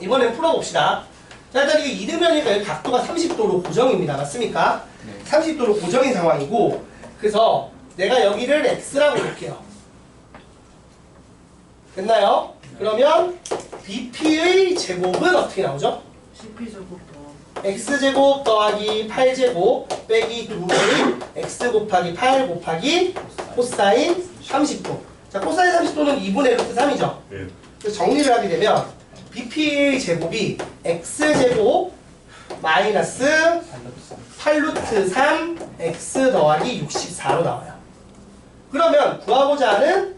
이번엔 풀어봅시다. 자, 일단 이게 이등변이니까 여기 각도가 30도로 고정입니다. 맞습니까? 네. 30도로 고정인 상황이고, 그래서 내가 여기를 x라고 볼게요. 됐나요? 그러면 BP의 제곱은 어떻게 나오죠? CP 제곱 더. x제곱 더하기 8제곱 빼기 2의 x 곱하기 8 곱하기 코사인 30도. 자, 코사인 30도는 2분의 루트 3이죠. 네. 그래서 정리를 하게 되면 BP의 제곱이 x제곱 마이너스 8루트 3 x 더하기 64로 나와요. 그러면 구하고자 하는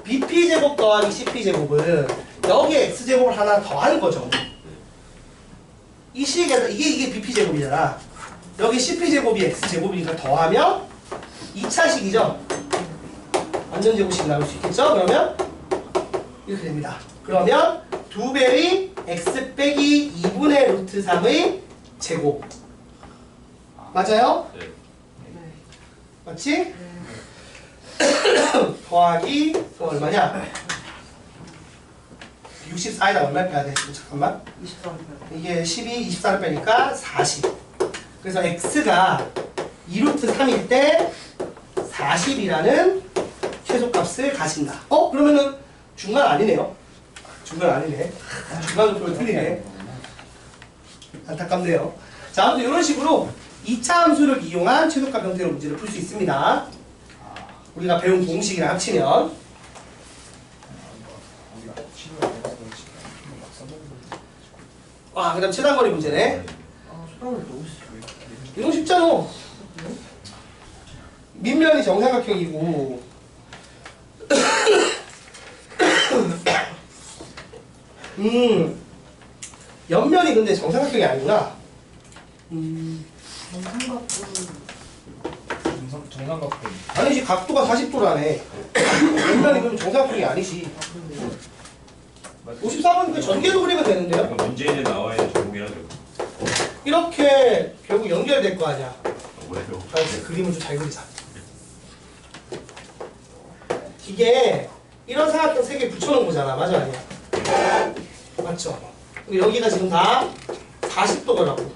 BP제곱 더하기 CP제곱은 여기에 x제곱을 하나 더 하는 거죠. 이 식에서 이게 BP제곱이잖아. 여기 CP제곱이 x제곱이니까 더하면 2차식이죠. 완전 제곱식 나올 수 있겠죠? 그러면 이렇게 됩니다. 그러면 2배의 x 빼기 2분의 루트 3의 제곱. 맞아요? 네. 네. 맞지? 더하기 얼마냐? 64에다 얼마 빼야 돼? 지금 잠깐만. 23편. 이게 12, 24를 빼니까 40. 그래서 x가 2루트 3일 때 40이라는 최소값을 가진다. 그러면은 중간 아니네요. 중간 아니네. 중간도 별로 틀리네. 안타깝네요. 자, 아무튼 이런 식으로 2차 함수를 이용한 최소값 형태로 문제를 풀 수 있습니다. 우리가 배운 공식이랑 합치면. 와, 그 다음 최단거리 문제네. 아, 초당을 너무 싫어요. 이거 쉽잖아. 밑면이 정삼각형이고 옆면이 근데 정삼각형이 아니구나. 정삼각분. 정삼각형. 아니지, 각도가 40도라네. 옆면이 그럼 정삼각형이 아니지. 아, 그런데요? 54번 그 전개도 그리면 되는데요. 이거 문제에 나와 있는 제목이라죠. 이렇게 결국 연결될 거 아니야. 왜요? 자, 이제 그림을 좀 잘 그리자. 이게 이런 삼각형 3개 붙여놓은 거잖아. 맞아, 아니야? 맞죠? 근데 여기가 지금 다 40도더라고.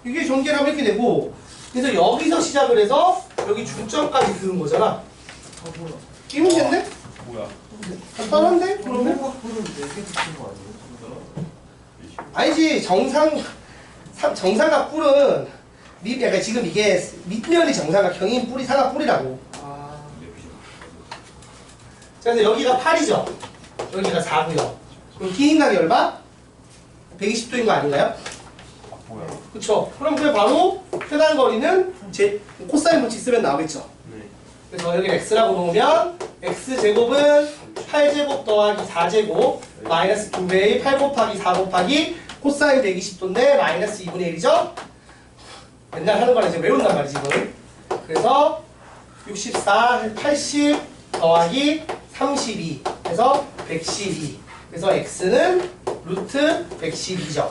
이게 전개를 하면 이렇게 되고, 그래서 여기서 시작을 해서 여기 중점까지 그은 거잖아. 아, 뭐야. 이 문제인데? 뭐야? 간단한데? 그러면? 정삼각분은 4개 붙인 거 아니에요? 아니지. 정삼각 뿔은 그러니까 지금 이게 밑면이 정삼각형인 뿔이 삼각뿔이라고. 아, 그래서 여기가 8이죠. 여기가 4고요. 그럼 기인각이 얼마? 120도인 거 아닌가요? 아, 뭐야? 그쵸? 그럼 그게 바로 최단거리는 제 코사인 법칙 쓰면 나오겠죠. 네. 그래서 여기 x라고 놓으면 x제곱은 8제곱 더하기 4제곱 마이너스 2배의 8 곱하기 4 곱하기 코사인 120도인데 마이너스 2분의 1이죠? 맨날 하는 거라 이제 외운단 말이지 이거를. 그래서 64, 80 더하기 32 해서 112. 그래서 x는 루트 112죠.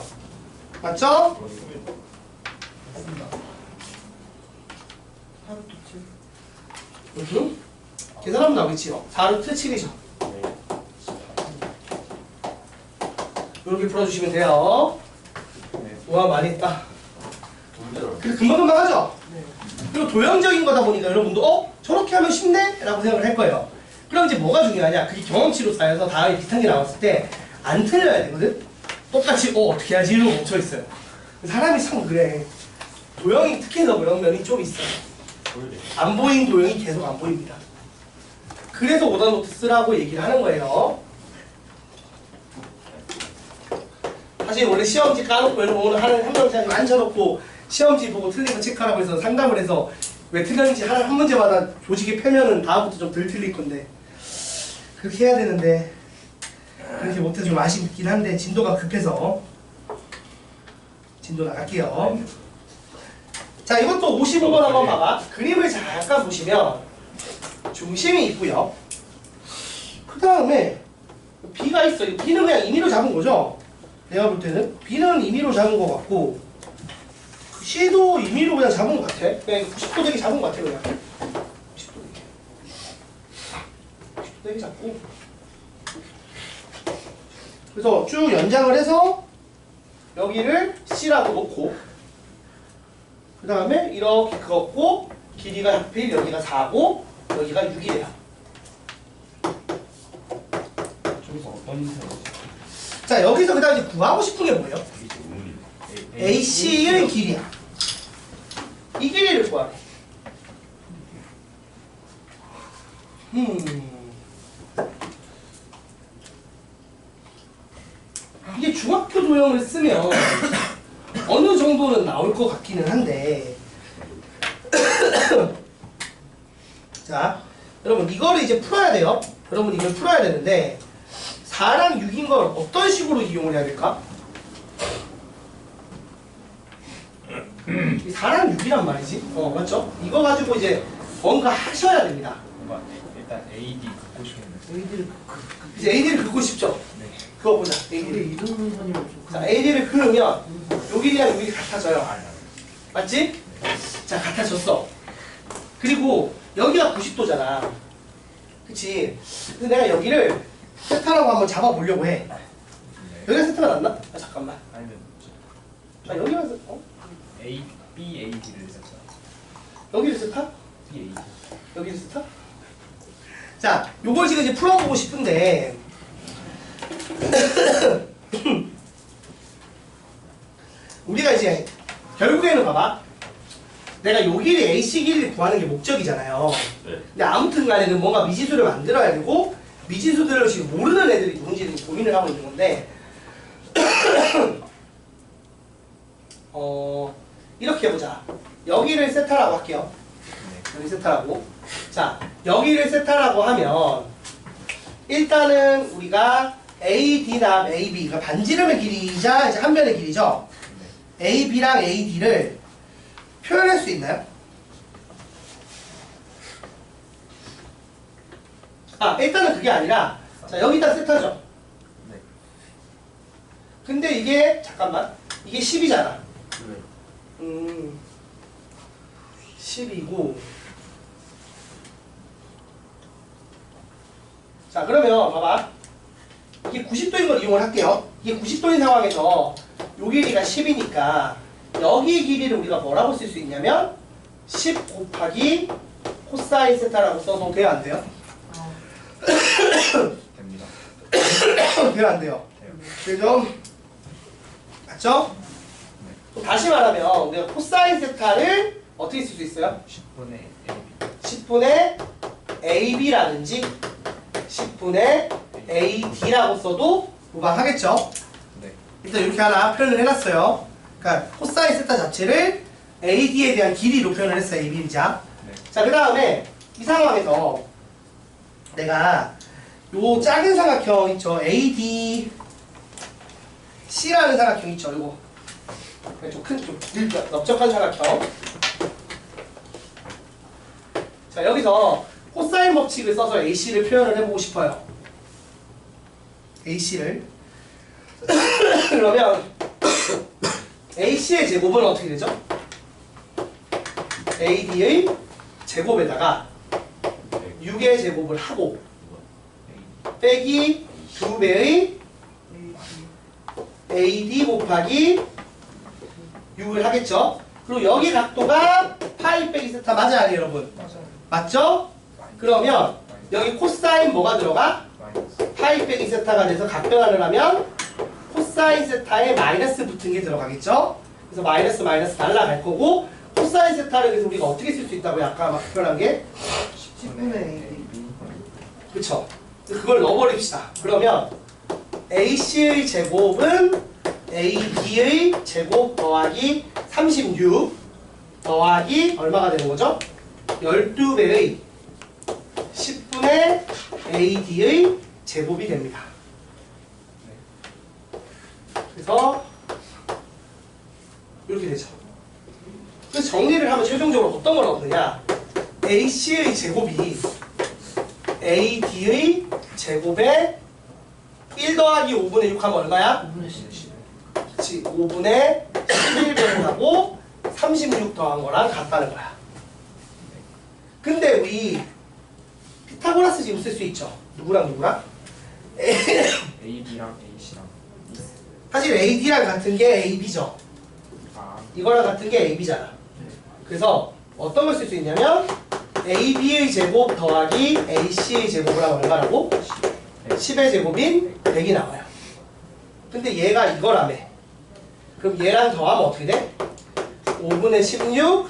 맞죠? 맞습니다. 8 7. 계산하면 나오겠지요. 4루트 7이죠. 이렇게 풀어주시면 돼요. 와, 많이 했다. 근데 금방금방 하죠? 네. 그리고 도형적인 거다 보니까 여러분도 저렇게 하면 쉽네? 라고 생각을 할 거예요. 그럼 이제 뭐가 중요하냐? 그게 경험치로 쌓여서 다음에 비슷한 게 나왔을 때 안 틀려야 되거든? 똑같이 어떻게 하지? 이러고 멈춰있어요. 사람이 참 그래. 도형이 특히나 도형면이 좀 있어요. 안 보이는 도형이 계속 안 보입니다. 그래서 오답노트 쓰라고 얘기를 하는 거예요. 사실 원래 시험지 까놓고 이런 거 오늘 한 명씩 앉혀놓고 시험지 보고 틀린 거 체크하라고 해서 상담을 해서 왜 틀렸는지 한 문제마다 조직에 펴면은 다음부터 좀 덜 틀릴 건데 그렇게 해야 되는데 그렇게 못해서 좀 아쉽긴 한데 진도가 급해서 진도 나갈게요. 자, 이것도 55번 한번 봐봐. 그림을 잠깐 보시면 중심이 있고요. 그 다음에 B가 있어요. B는 그냥 임의로 잡은 거죠. 내가 볼 때는 B는 임의로 잡은 것 같고 C도 임의로 그냥 잡은 것 같아. 그냥 90도 되게 잡은 것 같아 그냥. 90도 되게. 90도 되게 잡고. 그래서 쭉 연장을 해서 여기를 C라고 놓고 그 다음에 이렇게 그었고 길이가 하필 여기가 4고 여기가 6이래요. 저기서 어떤 사람? 자, 여기서 그 다음에 이제 구하고 싶은 게 뭐예요? 우물이. AC의 길이야. 이 길이를 구하래. 이게 중학교 도형을 쓰면 어느 정도는 나올 것 같기는 한데 자, 여러분 이거를 이제 풀어야 돼요. 여러분 이걸 풀어야 되는데 4랑 6인 걸 어떤 식으로 이용을 해야 될까? 이 4랑 6이란 말이지. 맞죠? 이거 가지고 이제 뭔가 하셔야 됩니다. 일단 AD 긋고 싶겠네요. AD를 이제 AD를 긋고 싶죠? 네. 그거 보자. 우리 AD를. 이동선이면 좀 자, AD를 그으면 여기랑 여기 같아져요. 아, 맞지? 자, 같아졌어. 그리고 여기가 90도잖아. 그치? 근데 내가 여기를 세타라고 한번 잡아보려고 해. 여기가 세타가 낫나? 아, 잠깐만. 아니면 아, 여기가 세 A, B, AD를 했었죠. 여기를 세타? B, AD. 여기를 세타? 자, 요걸 지금 이제 풀어보고 싶은데 우리가 이제 결국에는 봐봐. 내가 요 길이 AC 길이를 구하는 게 목적이잖아요. 네. 근데 아무튼 간에는 뭔가 미지수를 만들어야 되고 미지수들을 지금 모르는 애들이 누군지 고민을 하고 있는 건데 이렇게 해보자. 여기를 세타라고 할게요. 여기 세타라고. 자, 여기를 세타라고 하면 일단은 우리가 AD나 AB, 그러니까 반지름의 길이이자 이제 한 변의 길이죠. AB랑 AD를 표현할 수 있나요? 아, 일단은 그게 아니라 자, 여기다 세타죠. 네. 근데 이게 잠깐만. 이게 10이잖아. 네. 10이고 자, 그러면 봐봐. 이게 90도인 걸 이용을 할게요. 이게 90도인 상황에서 요 길이가 10이니까 여기 길이를 우리가 뭐라고 쓸 수 있냐면 10 곱하기 코사인 세타라고 써도 돼요, 안 돼요? 됩니다. 돼요, 안 돼요? 돼요. 그죠? 맞죠? 또 다시 말하면 우리가 코사인 세타를 어떻게 쓸 수 있어요? 10분의 AB. 10분의 AB라든지 10분의 AD라고 써도 무방하겠죠? 네. 일단 이렇게 하나 표현을 해놨어요. 그러니까 코사인 세타 자체를 AD에 대한 길이로 표현을 했어요. AB이자. 네. 자, 그 다음에 이 상황에서 내가 요 작은 삼각형 있죠? AD C라는 삼각형 있죠? 요거 좀 큰, 좀 넓적한 삼각형. 자, 여기서 코사인 법칙을 써서 AC를 표현을 해보고 싶어요. AC를 그러면 AC의 제곱은 어떻게 되죠? AD의 제곱에다가 6의 제곱을 하고 빼기 2배의 AD 곱하기 6을 하겠죠? 그리고 여기 각도가 파이 빼기 세타 맞아요, 아니에요, 여러분? 맞아요. 맞죠? 그러면 여기 코사인 뭐가 들어가? 마이너스. 파이 빼기 세타가 돼서 각변환을 하면 코사인 세타에 마이너스 붙은 게 들어가겠죠? 그래서 마이너스 마이너스 날라갈 거고 코사인 세타를 그래서 우리가 어떻게 쓸 수 있다고요? 아까 막 표현한 게? 10분의 AD. 그쵸? 그걸 넣어버립시다. 그러면 AC의 제곱은 AD의 제곱 더하기 36 더하기 얼마가 되는 거죠? 12배의 10분의 AD의 제곱이 됩니다. 그래서 이렇게 되죠. 그래서 정리를 하면 최종적으로 어떤 걸 얻느냐? AC의 제곱이 AD의 제곱에 1 더하기 5분의 6 하면 얼마야? 5분의 10. 그치, 5분의 11배를 하고 36 더한 거랑 같다는 거야. 근데 우리 피타고라스 지금 쓸 수 있죠? 누구랑 누구랑? AB랑 AC랑. 사실 AD랑 같은 게 AB죠. 아. 이거랑 같은 게 AB잖아. 그래서 어떤 걸 쓸 수 있냐면 AB의 제곱 더하기 AC의 제곱을 하면 얼마라고? 10의 제곱인 100이 나와요. 근데 얘가 이거라며. 그럼 얘랑 더하면 어떻게 돼? 5분의 16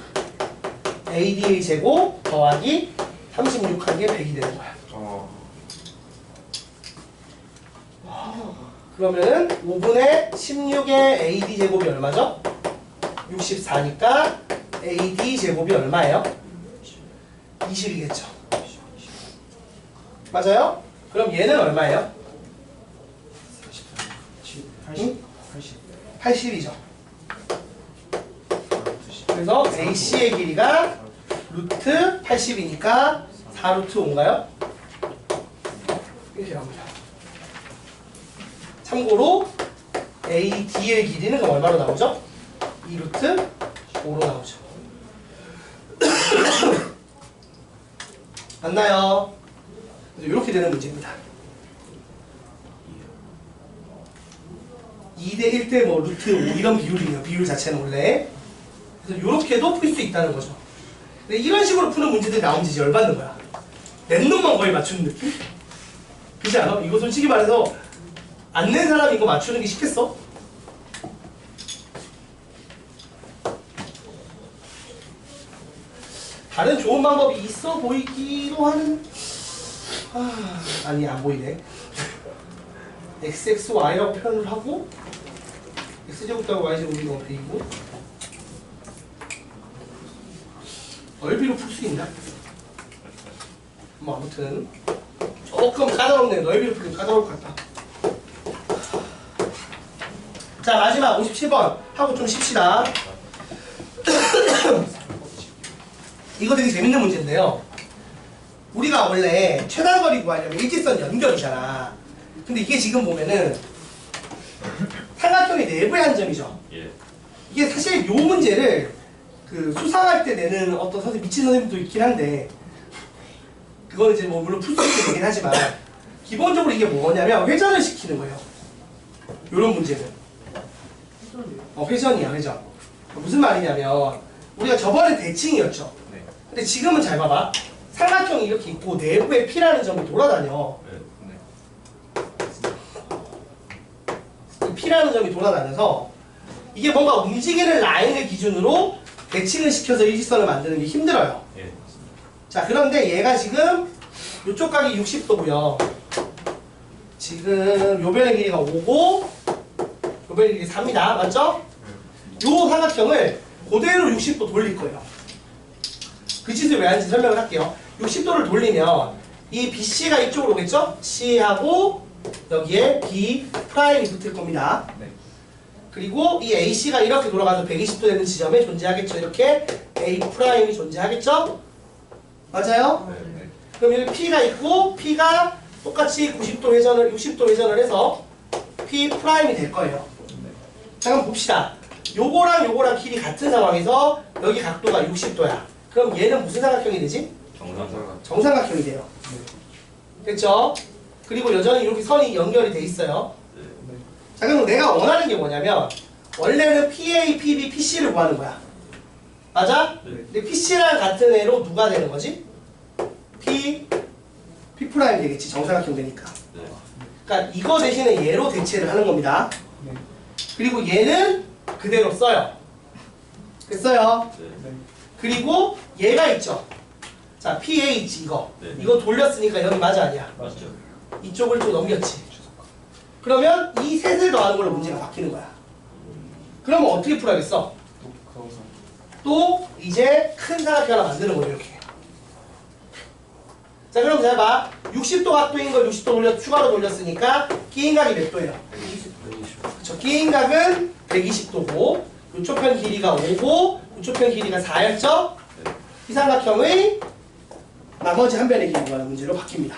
AD의 제곱 더하기 36 한 게 100이 되는 거야. 그러면은 5분의 16의 AD 제곱이 얼마죠? 64니까 AD 제곱이 얼마예요? 20이겠죠. 맞아요? 그럼 얘는 얼마예요? 80. 80이죠. 그래서 AC의 길이가 루트 80이니까 4루트 5인가요? 참고로 AD의 길이는 그럼 얼마로 나오죠? 2루트 5로 나오죠. 맞나요? 이렇게 되는 문제입니다. 2대 1대 뭐 루트 5 이런 비율이에요. 비율 자체는 원래. 그래서 이렇게도 풀 수 있다는 거죠. 근데 이런 식으로 푸는 문제들이 나오면 이제 열받는 거야. 낸 놈만 거의 맞추는 느낌? 그렇지 않아? 이거 솔직히 말해서 안 낸 사람이 이거 맞추는 게 쉽겠어? 다른 좋은 방법이 있어 보이기도 하는 아니 안 보이네. xxy라고 표현을 하고 x제곱 더하기 y제곱이 너무 베이고 넓이로 풀 수 있나? 뭐 아무튼 조금 까다롭네. 넓이로 풀기 까다로울 것 같다. 자 마지막 57번 하고 좀 쉽시다. 이거 되게 재밌는 문제인데요. 우리가 원래 최단거리 구하려면 일직선 연결이잖아. 근데 이게 지금 보면은 삼각형의 내부의 한 점이죠. 예. 이게 사실 요 문제를 그 수상할 때 내는 어떤 선생님 미친 선생님도 있긴 한데 그거는 이제 뭐 물론 풀 수 있게 되긴 하지만 기본적으로 이게 뭐냐면 회전을 시키는 거예요. 요런 문제는. 회전이야 회전. 무슨 말이냐면 우리가 저번에 대칭이었죠. 네. 근데 지금은 잘 봐봐. 삼각형이 이렇게 있고 내부에 P라는 점이 돌아다녀. P라는 점이 돌아다녀서 이게 뭔가 움직이는 라인을 기준으로 대칭을 시켜서 일직선을 만드는 게 힘들어요. 예. 자 그런데 얘가 지금 이쪽 각이 60도고요. 지금 요 변의 길이가 5고 요 변의 길이 4입니다. 맞죠? 요 삼각형을 그대로 60도 돌릴 거예요. 그 짓을 왜 하는지 설명을 할게요. 60도를 돌리면 이 BC가 이쪽으로 오겠죠? C하고 여기에 B 프라임이 붙을 겁니다. 네. 그리고 이 AC가 이렇게 돌아가서 120도 되는 지점에 존재하겠죠. 이렇게 A 프라임이 존재하겠죠? 맞아요? 네. 그럼 여기 P가 있고 P가 똑같이 90도 회전을 60도 회전을 해서 P 프라임이 될 거예요. 자 그럼 봅시다. 요거랑 요거랑 길이 같은 상황에서 여기 각도가 60도야. 그럼 얘는 무슨 삼각형이 되지? 정상상. 정삼각형이 돼요. 됐죠? 그리고 여전히 이렇게 선이 연결이 돼 있어요. 자 그럼 내가 원하는 게 뭐냐면 원래는 PA, PB, PC를 구하는 거야. 맞아? 네. 근데 PC랑 같은 애로 누가 되는 거지? P 프라임 되겠지. 정삼각형 되니까. 네. 그러니까 이거 대신에 얘로 대체를 하는 겁니다. 그리고 얘는 그대로 써요. 됐어요? 네. 그리고 얘가 있죠. 자 PH 이거. 네. 이거 돌렸으니까 여기 맞아 아니야? 맞죠. 이쪽을 좀 넘겼지. 그러면 이 셋을 더하는 걸로 문제가 바뀌는 거야. 그러면 어떻게 풀어야겠어? 또 이제 큰 삼각형 하나 만드는 거예요. 이렇게. 자 그럼 잘 봐. 60도 각도인 걸 60도 추가로 돌렸으니까 끼인각이 몇 도예요? 그쵸. 끼인각은 120도고 이쪽 편 길이가 5고 이쪽 편 길이가 4였죠? 이 삼각형의 나머지 한 변의 길이가 문제로 바뀝니다.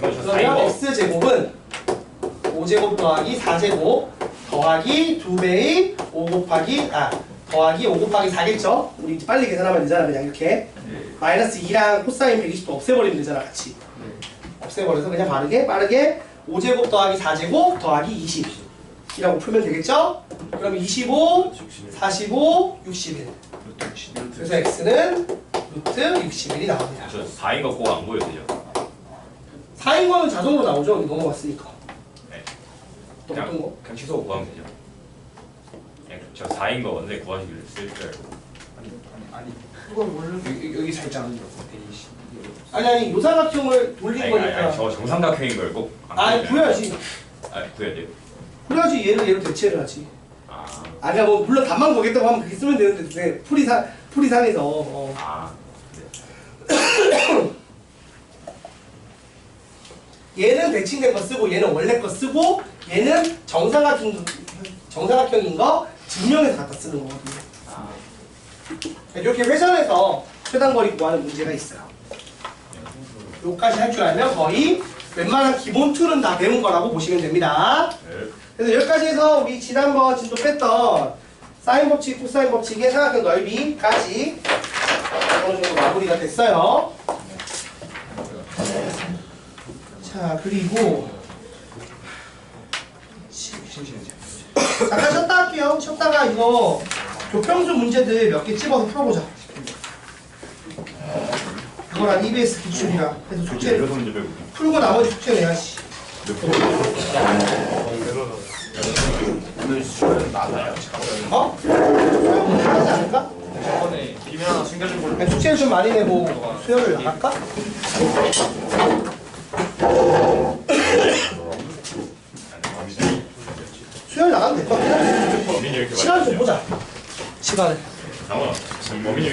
그러면 x제곱은 5제곱 더하기 4제곱 더하기 2배의 5 곱하기 더하기 5 곱하기 4겠죠? 우리 이제 빨리 계산하면 되잖아. 그냥 이렇게 마이너스 2랑 코사인 120도 없애버리면 되잖아. 같이 없애버려서 그냥 빠르게 5제곱 더하기 4제곱 더하기 20 이라고 풀면 되겠죠? 그럼 25, 45, 61 그래서 x는 루트 61이 나옵니다. 저 4인 거 꼭 안 보여도 되죠? 4인 거는 자동으로 나오죠. 여기 넘어갔으니까. 네. 또 어떤 거? 그냥 취소 구하면 되죠. 그냥 저 4인 거 원래 구하시길래 쓸 줄 알고. 아니 그건 원래 여기 살짝 안 들었어. 아니 요 삼각형을 돌린 거니까. 저 정삼각형인 걸 꼭 안 아니 구해야지. 구해야 돼요? 그래야지 얘로 대체를 하지. 아. 아니야 뭐 물론 답만 보겠다고 하면 그렇게 쓰면 되는데 왜 풀이상에서 아. 얘는 대칭된 거 쓰고 얘는 원래 거 쓰고 얘는 정삼각형인 거 증명해서 갖다 쓰는 거거든요. 아. 이렇게 회전해서 최단거리 구하는 문제가 있어요. 요까지 할 줄 알면 거의 웬만한 기본 툴은 다 배운 거라고 보시면 됩니다. 네. 그래서 여기까지 해서 우리 지난번 진도 뺐던 사인 법칙, 코사인 법칙의 삼각형 넓이까지 어느 정도 마무리가 됐어요. 자, 그리고 잠깐 쉬었다 할게요. 쉬었다가 이거 교평수 문제들 몇 개 찝어서 풀어보자. 그거랑 EBS 기출이랑 해서 그게 숙제 여섯 문제 빼고 풀고 나머지 숙제 내야지. 몇 프로? 오늘 수요일은 나가요. 어? 수요일 하지 않을까? 저번에 비밀 하나 숨겨준 걸로. 아니, 숙제를 좀 많이 내고 수요일 나갈까? 수요일 나가면 될 것 같아. 범인이 이렇게 시간 좀 보자. 시간을. 장원아 범인이